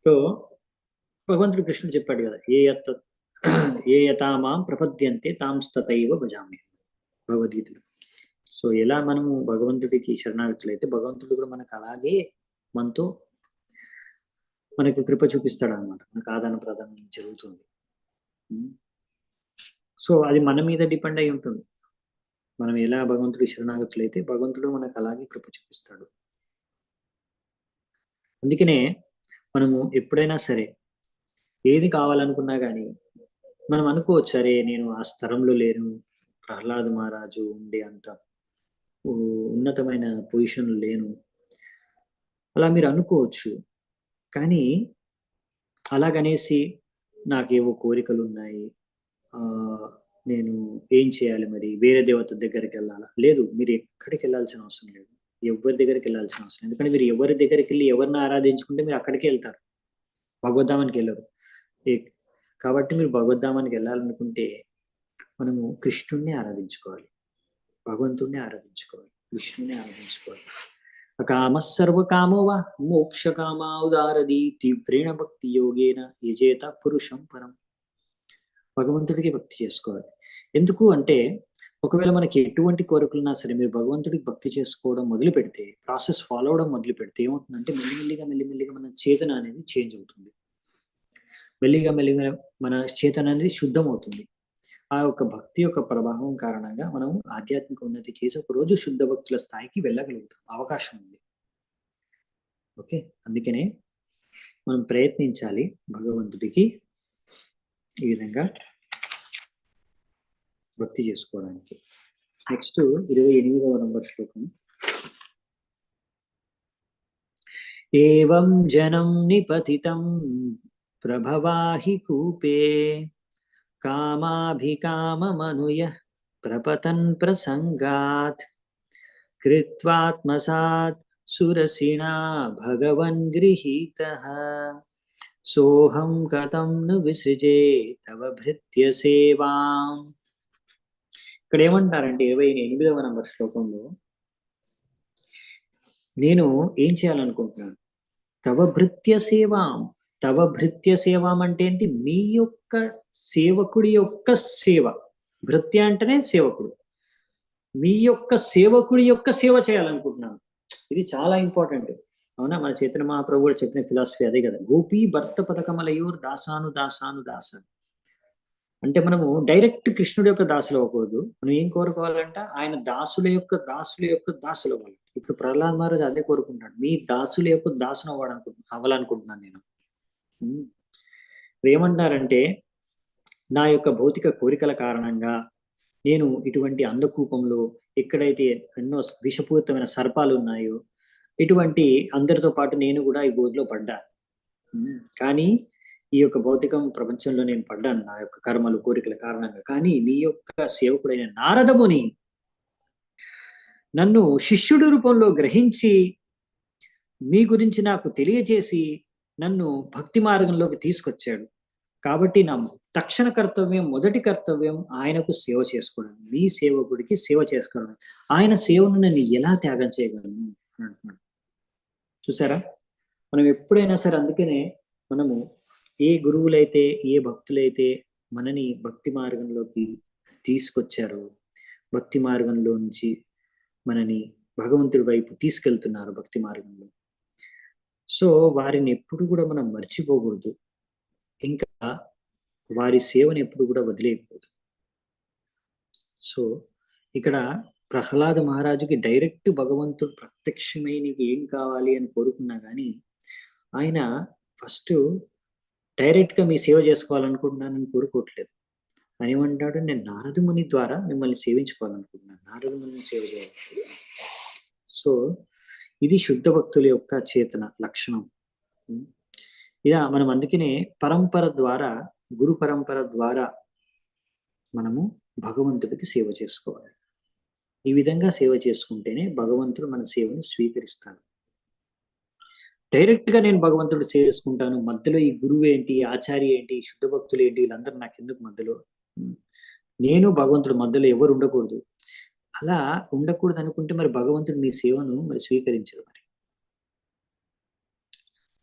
సో, భగవంతుడు కృష్ణుడు చెప్పాడు గదా! ఏ యథా మాం ప్రపద్యంతే తాంస్తతైవ భజామ్యహం భగవద్గీతలో. సో, ఎలా మనము భగవంతుడికి శరణాగతులైతే భగవంతుడు కూడా మనకు అలాగే మనతో మనకు కృప చూపిస్తాడనమాట. మనకు ఆదాన ప్రదానం జరుగుతుంది. హ్మ్. సో, అది మన మీద డిపెండ్ అయ్యి ఉంటుంది. మనం ఎలా భగవంతుడికి శరణాగతులైతే భగవంతుడు మనకు అలాగే కృప చూపిస్తాడు. అందుకనే మనము ఎప్పుడైనా సరే ఏది కావాలనుకున్నా గాని మనం అనుకోవచ్చు, అరే నేను ఆ స్థలంలో లేను. 'ప్రహ్లాద్ మహారాజు' ఉండే అంత ఉ ఉన్నతమైన పొజిషన్‌లో లేను. అలా మీరు అనుకోవచ్చు. కానీ అలాగనేసి నాకేవో కోరికలున్నాయి. ఆహ్, నేను ఏం చేయాలి మరి? వేరే దేవత దగ్గరికెళ్ళాలా? లేదు. మీరు ఎక్కడికెళ్ళాల్సిన అవసరం లేదు. ఎవ్వరి దగ్గరికెళ్ళాల్సిన అవసరం లేదు. ఎందుకంటే మీరు ఎవరి దగ్గరికెళ్ళి ఎవరిని ఆరాధించుకుంటే మీరు అక్కడికే ఎళ్తారు. భగవద్ధామానికెళ్ళరు. ఎ కాబట్టి మీరు భగవద్ధామానికెళ్ళాలనుకుంటే మనము కృష్ణుడిని ఆరాధించుకోవాలి. భగవంతుడిని ఆరాధించుకోవాలి. విష్ణువుని ఆరాధించుకోవాలి. అకామः సర్వకామో వా మోక్షకామా ఉదారది తీవ్రేణ భక్తి యోగేన యజేత పురుషం పరం. భగవంతుడికి భక్తి చేసుకోవాలి. ఎందుకు అంటే ఒకవేళ మనకి ఎటువంటి కోరికలున్నా సరే మీరు భగవంతుడికి భక్తి చేసుకోవడం మొదలుపెడితే, ప్రాసెస్ ఫాలో అవ్వడం మొదలుపెడితే ఏమవుతుందంటే మెల్లిమెల్లిగా మన చేతన అనేది చేంజ్ అవుతుంది. మెల్లిగా మన చేతన అనేది శుద్ధమవుతుంది. ఆ యొక్క భక్తి యొక్క ప్రభావం కారణంగా మనం ఆధ్యాత్మిక ఉన్నతి చేసి ఒకరోజు శుద్ధ భక్తుల స్థాయికి వెళ్ళగలుగుతాం. అవకాశం ఉంది. ఓకే. అందుకనే మనం ప్రయత్నించాలి భగవంతుడికి ఈ విధంగా భక్తి చేసుకోవడానికి. నెక్స్ట్ 28వ నంబర్ శ్లోకం. ఏవం జనం నిపతితం ప్రభవాహి కూపే కామాభికామమనుయః ప్రపతన్ ప్రసంగాత్ కృత్వాత్మసాత్ సురసిణా భగవన్ గృహీతః సోహం కథం ను విసృజే తవ భృత్య సేవాం. ఇక్కడ ఏమంటారంటే 28వ నంబర్ శ్లోకంలో, నేను ఏం చేయాలనుకుంటున్నాను, తవ భృత్య సేవాం. తవ భృత్య సేవాం అంటే ఏంటి? మీ యొక్క సేవకుడి యొక్క సేవ. భృత్య అంటేనే సేవకుడు. మీ యొక్క సేవకుడి యొక్క సేవ చేయాలనుకుంటున్నాను. ఇది చాలా ఇంపార్టెంట్. అవునా? మన చైతన్య మహాప్రభు కూడా చెప్పిన ఫిలాసఫీ అదే కదా, గోపీ భర్త పథకమలయూర్ దాసాను దాసాను దాసాను. అంటే మనము డైరెక్ట్ కృష్ణుడి యొక్క దాసులు అవ్వకూడదు. మనం ఏం కోరుకోవాలంట, ఆయన దాసుల యొక్క దాసులు అవ్వాలి. ఇప్పుడు ప్రహ్లాద్ మహారాజ్ అదే కోరుకుంటాడు, మీ దాసుల యొక్క దాసును అవ్వాలనుకుంటున్నాను నేను. ఏమంటారంటే, నా యొక్క భౌతిక కోరికల కారణంగా నేను ఇటువంటి అంధకూపంలో, ఎక్కడైతే ఎన్నో విషపూరితమైన సర్పాలు ఉన్నాయో, ఇటువంటి అందరితో పాటు నేను కూడా ఈ గోతిలో పడ్డా. కానీ ఈ యొక్క భౌతిక ప్రపంచంలో నేను పడ్డాను నా యొక్క కర్మలు కోరికల కారణంగా. కానీ మీ యొక్క సేవకుడైన నారద ముని నన్ను శిష్యుడి రూపంలో గ్రహించి మీ గురించి నాకు తెలియజేసి నన్ను భక్తి మార్గంలోకి తీసుకొచ్చాడు. కాబట్టి నా తక్షణ కర్తవ్యం, మొదటి కర్తవ్యం ఆయనకు సేవ చేసుకోవడం, మీ సేవకుడికి సేవ చేసుకోవడం. ఆయన సేవను నేను ఎలా త్యాగం చేయగలను అని అంటున్నాడు. చూసారా, మనం ఎప్పుడైనా సరే, అందుకనే మనము ఏ గురువులైతే, ఏ భక్తులైతే మనని భక్తి మార్గంలోకి తీసుకొచ్చారో, భక్తి మార్గంలో నుంచి మనని భగవంతుడి వైపు తీసుకెళ్తున్నారు భక్తి మార్గంలో, సో వారిని ఎప్పుడు కూడా మనం మర్చిపోకూడదు. ఇంకా వారి సేవను ఎప్పుడు కూడా వదిలేయకూడదు. సో ఇక్కడ ప్రహ్లాద మహారాజుకి డైరెక్ట్ భగవంతుడు ప్రత్యక్షమై నీకు ఏం కావాలి అని కోరుకున్నా కానీ, ఆయన ఫస్ట్ డైరెక్ట్గా మీ సేవ చేసుకోవాలనుకుంటున్నానని కోరుకోవట్లేదు. ఆయన ఏమంటాడు, నేను నారద ముని ద్వారా మిమ్మల్ని సేవించుకోవాలనుకుంటున్నాను, నారద ముని సేవ చేయాలనుకుంటున్నాను. సో ఇది శుద్ధ భక్తుల యొక్క చేతన లక్షణం. ఇలా మనం అందుకనే పరంపర ద్వారా, గురు పరంపర ద్వారా మనము భగవంతుడికి సేవ చేసుకోవాలి. ఈ విధంగా సేవ చేసుకుంటేనే భగవంతుడు మన సేవను స్వీకరిస్తాడు. డైరెక్ట్ గా నేను భగవంతుడు చేసుకుంటాను, మధ్యలో ఈ గురువు ఏంటి, ఆచార్య ఏంటి, శుద్ధ భక్తులు ఏంటి, వీళ్ళందరూ నాకు ఎందుకు మధ్యలో, నేను భగవంతుడు మధ్యలో ఎవరు ఉండకూడదు. అలా ఉండకూడదు అనుకుంటే మరి భగవంతుడు మీ సేవను మరి స్వీకరించరు. మరి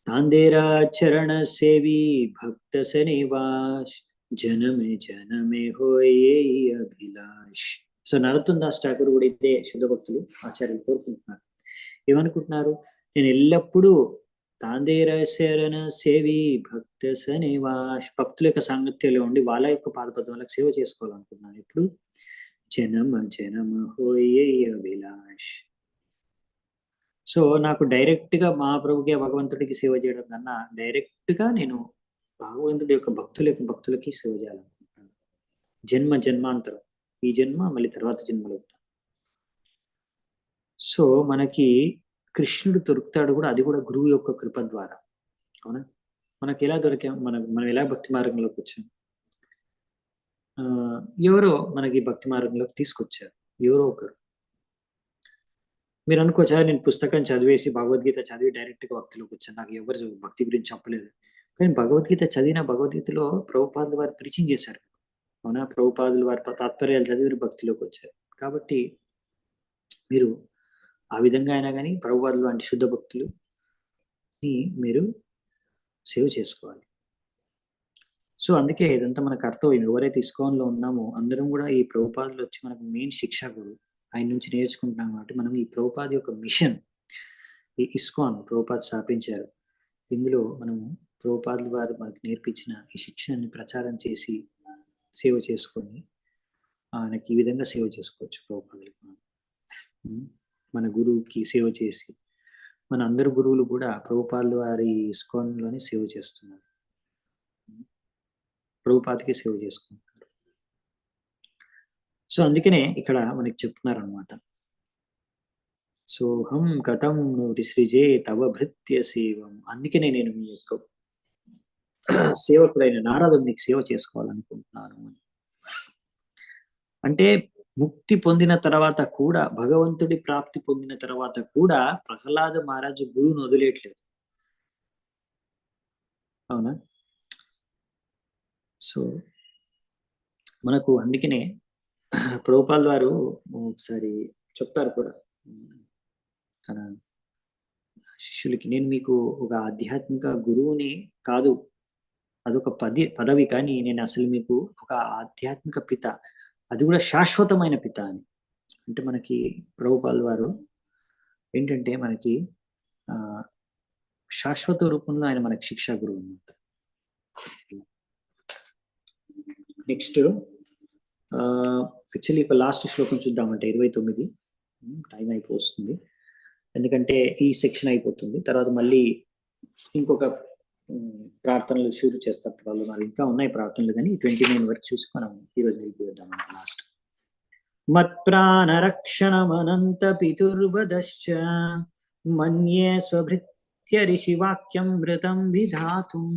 తాందేరా చరణ సేవి భక్త సనివాష్ జనమే జనమే హోయే అభిలాష్. సో నరోత్తమ్ దాస్ ఠాకూర్ కూడా ఇదే శుద్ధ భక్తులు ఆచార్యులు కోరుకుంటున్నారు. ఏమనుకుంటున్నారు, నేను ఎల్లప్పుడూ తాందేరా శరణ సేవి భక్త సనివాష్, భక్తుల యొక్క సాంగత్యంలో ఉండి వాళ్ళ యొక్క పాదపద్మాలకు సేవ చేసుకోవాలనుకుంటున్నాను. ఇప్పుడు జనమ జనమ హోయే అభిలాష్. సో నాకు డైరెక్ట్ గా మహాప్రభుకి, భగవంతుడికి సేవ చేయడం కన్నా డైరెక్ట్ గా నేను భగవంతుడి యొక్క భక్తులకి సేవ చేయాలనుకుంటున్నాను. జన్మ జన్మాంతరం, ఈ జన్మ మళ్ళీ తర్వాత జన్మలో. సో మనకి కృష్ణుడు దొరుకుతాడు కూడా, అది కూడా గురువు యొక్క కృప ద్వారా. అవునా? మనకి ఎలా దొరికాం, మనం ఎలా భక్తి మార్గంలోకి వచ్చాం? ఎవరో మనకి భక్తి మార్గంలోకి తీసుకొచ్చారు, ఎవరో ఒకరు. మీరు అనుకోవచ్చా, నేను పుస్తకం చదివేసి భగవద్గీత చదివి డైరెక్ట్గా భక్తిలోకి వచ్చాను, నాకు ఎవరు భక్తి గురించి చెప్పలేదు. కానీ భగవద్గీత చదివిన, భగవద్గీతలో ప్రభుపాదులు వారు ప్రీచింగ్ చేశారు. అవునా? ప్రభుపాదులు వారి తాత్పర్యాలు చదివి భక్తిలోకి వచ్చారు. కాబట్టి మీరు ఆ విధంగా అయినా కానీ ప్రభుపాదులు లాంటి శుద్ధ భక్తులని మీరు సేవ చేసుకోవాలి. సో అందుకే ఇదంతా మన కర్తవ్యం. ఎవరైతే ఇస్కాన్లో ఉన్నామో అందరం కూడా ఈ ప్రభుపాదులు వచ్చి మనకు మెయిన్ శిక్షకుడు, ఆయన నుంచి నేర్చుకుంటున్నాం. కాబట్టి మనం ఈ ప్రభుపాద యొక్క మిషన్, ఈ ఇస్కాన్ ప్రభుపాద స్థాపించారు, ఇందులో మనము ప్రభుపాదులు వారు మనకు నేర్పించిన ఈ శిక్షణని ప్రచారం చేసి సేవ చేసుకొని ఆయనకి ఈ విధంగా సేవ చేసుకోవచ్చు. ప్రభుపాదులకు మన గురువుకి సేవ చేసి, మన అందరు గురువులు కూడా ప్రభుపాదుల వారి ఇస్కాన్లోనే సేవ చేస్తున్నారు, ప్రభుపాదకి సేవ చేసుకుంటున్నారు. సో అందుకనే ఇక్కడ మనకి చెప్తున్నారు అనమాట, సోహం కథం విసృజే తవ భృత్య సేవం. అందుకనే నేను మీ యొక్క సేవకుడైన నారదుడికి సేవ చేసుకోవాలనుకుంటున్నాను అని. అంటే ముక్తి పొందిన తర్వాత కూడా, భగవంతుడి ప్రాప్తి పొందిన తర్వాత కూడా ప్రహ్లాద మహారాజు గురువును వదిలేయట్లేదు. అవునా? సో మనకు అందుకనే ప్రభుపాల్ వారు ఒకసారి చెప్తారు కూడా తన శిష్యులకి, నేను మీకు ఒక ఆధ్యాత్మిక గురువుని కాదు, అదొక పదవి, కానీ నేను అసలు మీకు ఒక ఆధ్యాత్మిక పిత, అది కూడా శాశ్వతమైన పిత అని. అంటే మనకి ప్రభుపాల్ వారు ఏంటంటే మనకి ఆ శాశ్వత రూపంలో ఆయన మనకి శిక్షా గురువు అనమాట. నెక్స్ట్ యాక్చువల్లీ ఒక లాస్ట్ శ్లోకం చూద్దామంటే 29. టైం అయిపోతుంది, ఎందుకంటే ఈ సెక్షన్ అయిపోతుంది, తర్వాత మళ్ళీ ఇంకొక ప్రార్థనలు షూరు చేస్తారు వాళ్ళు. మరి ఇంకా ఉన్నాయి ప్రార్థనలు, కానీ 29 వరకు చూసి మనం ఈరోజు అయిపోద్దాం లాస్ట్. మత్ప్రాణరక్షణమనంత పితుర్వదశ్చ మన్యే స్వభృత్య ఋషివాక్యం మృతం విధాతుం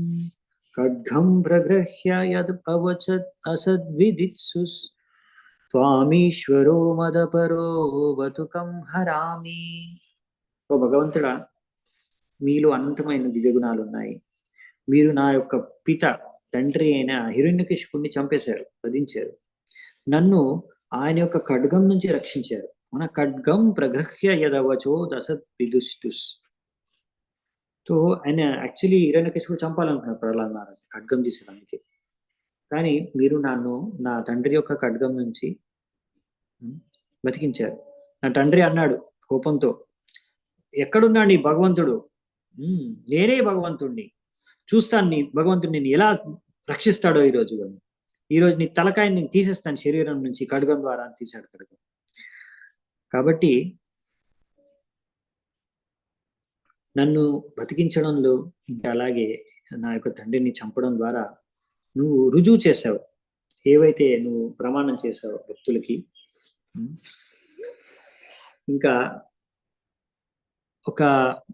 ఖడ్గం ప్రగృహ్య యద్ అవచద్ అసద్విదిత్సు స్వామీశ్వరో మదపరో బతుకం హరామి. ఓ భగవంతుడా, మీలో అనంతమైన దివ్య గుణాలు ఉన్నాయి. మీరు నా యొక్క పిత, తండ్రి అయిన హిరణ్యకశిపుణ్ణి చంపేశారు, వధించారు. నన్ను ఆయన యొక్క ఖడ్గం నుంచి రక్షించారు. మన ఖడ్గం ప్రగృహ్య యదవచో దసత్ విదుష్టుస్. సో ఆయన యాక్చువల్లీ హిరణ్యకశిపుడు చంపాలనుకున్నారు ప్రహ్లాద్ మహారాజ్, ఖడ్గం తీసేదానికి. కానీ మీరు నన్ను నా తండ్రి యొక్క ఖడ్గం నుంచి బతికించారు. నా తండ్రి అన్నాడు కోపంతో, ఎక్కడున్నాడు నీ భగవంతుడు? నేనే భగవంతుణ్ణి, చూస్తాను నీ భగవంతుడిని ఎలా రక్షిస్తాడో ఈరోజు. ఈరోజు నీ తలకాయని నేను తీసేస్తాను శరీరం నుంచి, ఖడ్గం ద్వారా అని తీశాడు ఖడ్గం. కాబట్టి నన్ను బతికించడంలో, ఇంకా అలాగే నా యొక్క తండ్రిని చంపడం ద్వారా నువ్వు రుజువు చేసావు ఏవైతే నువ్వు ప్రమాణం చేసావు భక్తులకి. ఇంకా ఒక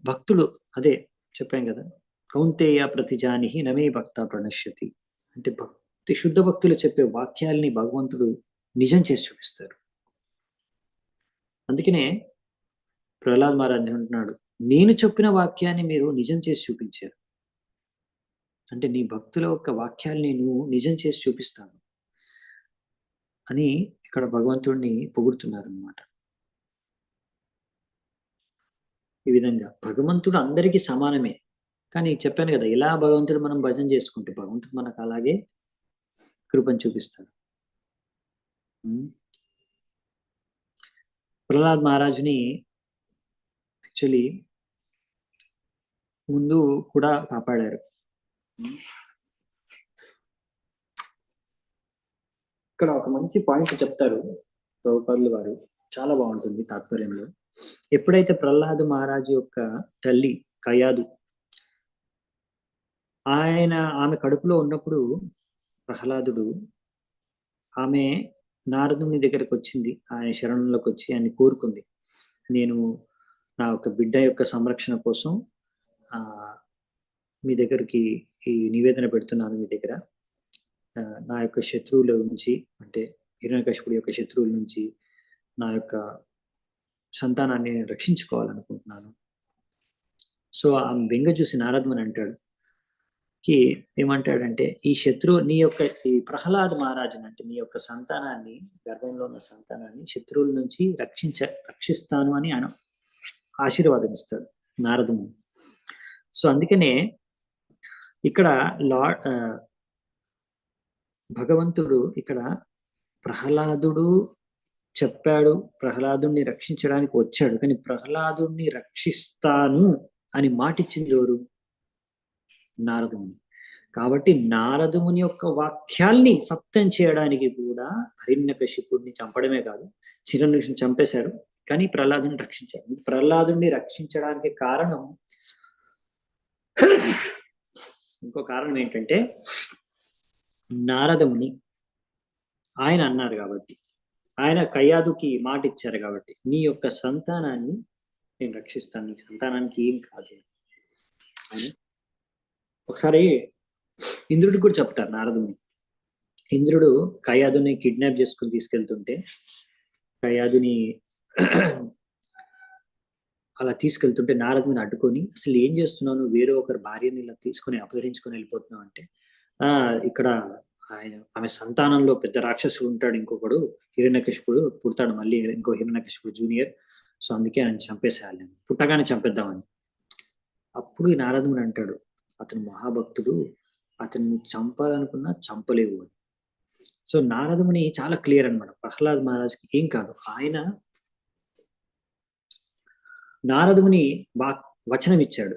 భక్తుడు, అదే చెప్పాం కదా, కౌంతేయ ప్రతిజానిహి నమే భక్త ప్రణశ్యతి అంటే భక్తి శుద్ధ భక్తులు చెప్పే వాక్యాల్ని భగవంతుడు నిజం చేసి చూపిస్తారు. అందుకనే ప్రహ్లాద్ మహారాజ్ అంటున్నాడు, నేను చెప్పిన వాక్యాన్ని మీరు నిజం చేసి చూపించారు. అంటే నీ భక్తుల యొక్క వాక్యాల్ని నువ్వు నిజం చేసి చూపిస్తాను అని ఇక్కడ భగవంతుడిని పొగుడుతున్నారు అన్నమాట. ఈ విధంగా భగవంతుడు అందరికీ సమానమే, కానీ చెప్పాను కదా, ఇలా భగవంతుడు మనం భజన చేసుకుంటే భగవంతుడు మనకు అలాగే కృపను చూపిస్తాడు. ప్రహ్లాద్ మహారాజుని యాక్చువల్లీ ముందు కూడా కాపాడారు. ఇక్కడ ఒక మంచి పాయింట్ చెప్తారు ప్రభుపాదులు వారు, చాలా బాగుంటుంది తాత్పర్యంలో. ఎప్పుడైతే ప్రహ్లాద్ మహారాజు యొక్క తల్లి కయాదు ఆమె కడుపులో ఉన్నప్పుడు ప్రహ్లాదుడు, ఆమె నారదుని దగ్గరకు వచ్చింది, ఆయన శరణంలోకి వచ్చి ఆయన కోరుకుంది, నేను నా యొక్క బిడ్డ యొక్క సంరక్షణ కోసం మీ దగ్గరికి ఈ నివేదన పెడుతున్నాను, మీ దగ్గర నా యొక్క శత్రువుల నుంచి, అంటే హిరణ్యకశిపుడి యొక్క శత్రువుల నుంచి నా యొక్క సంతానాన్ని నేను రక్షించుకోవాలనుకుంటున్నాను. సో ఆమె బెంగ చూసి నారదుని అంటాడు, ఏమంటాడంటే, ఈ శత్రువు నీ యొక్క ఈ ప్రహ్లాద్ మహారాజుని, అంటే నీ యొక్క సంతానాన్ని, గర్భంలో ఉన్న సంతానాన్ని శత్రువుల నుంచి రక్షిస్తాను అని ఆయన ఆశీర్వాదం ఇస్తాడు నారదుని. సో అందుకనే ఇక్కడ భగవంతుడు ఇక్కడ ప్రహ్లాదుడు చెప్పాడు, ప్రహ్లాదుని రక్షించడానికి వచ్చాడు, కానీ ప్రహ్లాదుని రక్షిస్తాను అని మాటిచ్చింది ఎవరు? నారదుముని. కాబట్టి నారదుముని యొక్క వాక్యాల్ని సత్యం చేయడానికి కూడా హిరణ్యకశిపుడిని చంపడమే కాదు, చిరంజీవిని చంపేశారు, కానీ ప్రహ్లాదుని రక్షించారు. ప్రహ్లాదుని రక్షించడానికి కారణం, ఇంకో కారణం ఏంటంటే నారదముని ఆయన అన్నారు కాబట్టి, ఆయన కయాదుకి మాట ఇచ్చారు కాబట్టి, నీ యొక్క సంతానాన్ని నేను రక్షిస్తాను, నీ సంతానానికి ఏం కాదు అని ఒకసారి ఇంద్రుడికి కూడా చెప్తారు నారదుని. ఇంద్రుడు కయాదుని కిడ్నాప్ చేసుకుని తీసుకెళ్తుంటే కయాదుని అలా తీసుకెళ్తుంటే నారదుని అడ్డుకొని, అసలు ఏం చేస్తున్నావు, వేరే ఒకరి భార్యని ఇలా తీసుకొని అపహరించుకొని వెళ్ళిపోతున్నావు అంటే, ఇక్కడ ఆమె సంతానంలో పెద్ద రాక్షసుడు ఉంటాడు, ఇంకొకడు హిరణ్యకశిపుడు పుడతాడు, మళ్ళీ ఇంకో హిరణ్యకశిపుడు జూనియర్. సో అందుకే ఆయన చంపేసేయాలి, పుట్టగానే చంపేద్దామని. అప్పుడు ఈ నారదుని అంటాడు, అతను మహాభక్తుడు, అతన్ని చంపాలనుకున్నా చంపలేవు అని. సో నారదుని చాలా క్లియర్ అనమాట. ప్రహ్లాద్ మహారాజ్కి ఏం కాదు, ఆయన నారదుని వచనం ఇచ్చాడు,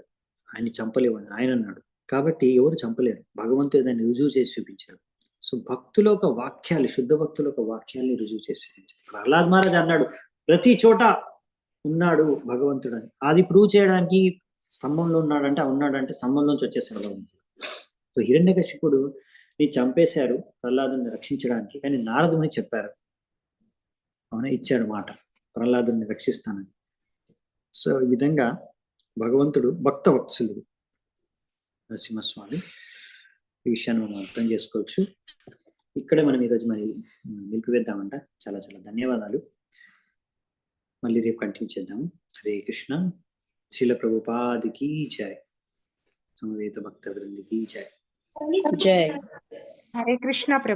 ఆయన్ని చంపలేవు అని ఆయన అన్నాడు. కాబట్టి ఎవరు చంపలేరు, భగవంతుడు దాన్ని రుజువు చేసి చూపించాడు. సో భక్తుల ఒక వాక్యాలు, శుద్ధ భక్తుల ఒక వాక్యాల్ని రుజువు చేసి చూపించాడు. ప్రహ్లాద్ మహారాజ్ అన్నాడు, ప్రతి చోట ఉన్నాడు భగవంతుడు అని. అది ప్రూవ్ చేయడానికి స్తంభంలో ఉన్నాడంటే స్తంభంలోంచి వచ్చేసాడు భగవంతుడు. సో హిరణ్యకశిపుడు ని చంపేశారు ప్రహ్లాదుని రక్షించడానికి, కానీ నారదుని చెప్పారు, అవునా, ఇచ్చాడు మాట, ప్రహ్లాదుని రక్షిస్తానని. సో ఈ విధంగా భగవంతుడు భక్త వత్సలుడు నరసింహస్వామి. ఈ విషయాన్ని మనం అర్థం చేసుకోవచ్చు. ఇక్కడే మనం ఈరోజు మరి నిలిపివేద్దామంట. చాలా చాలా ధన్యవాదాలు. మళ్ళీ రేపు కంటిన్యూ చేద్దాము. హరే కృష్ణ. శీల ప్రభుపాదికి జై. సమవేత భక్త వృందికి జై. జై. హరే కృష్ణ ప్రభు.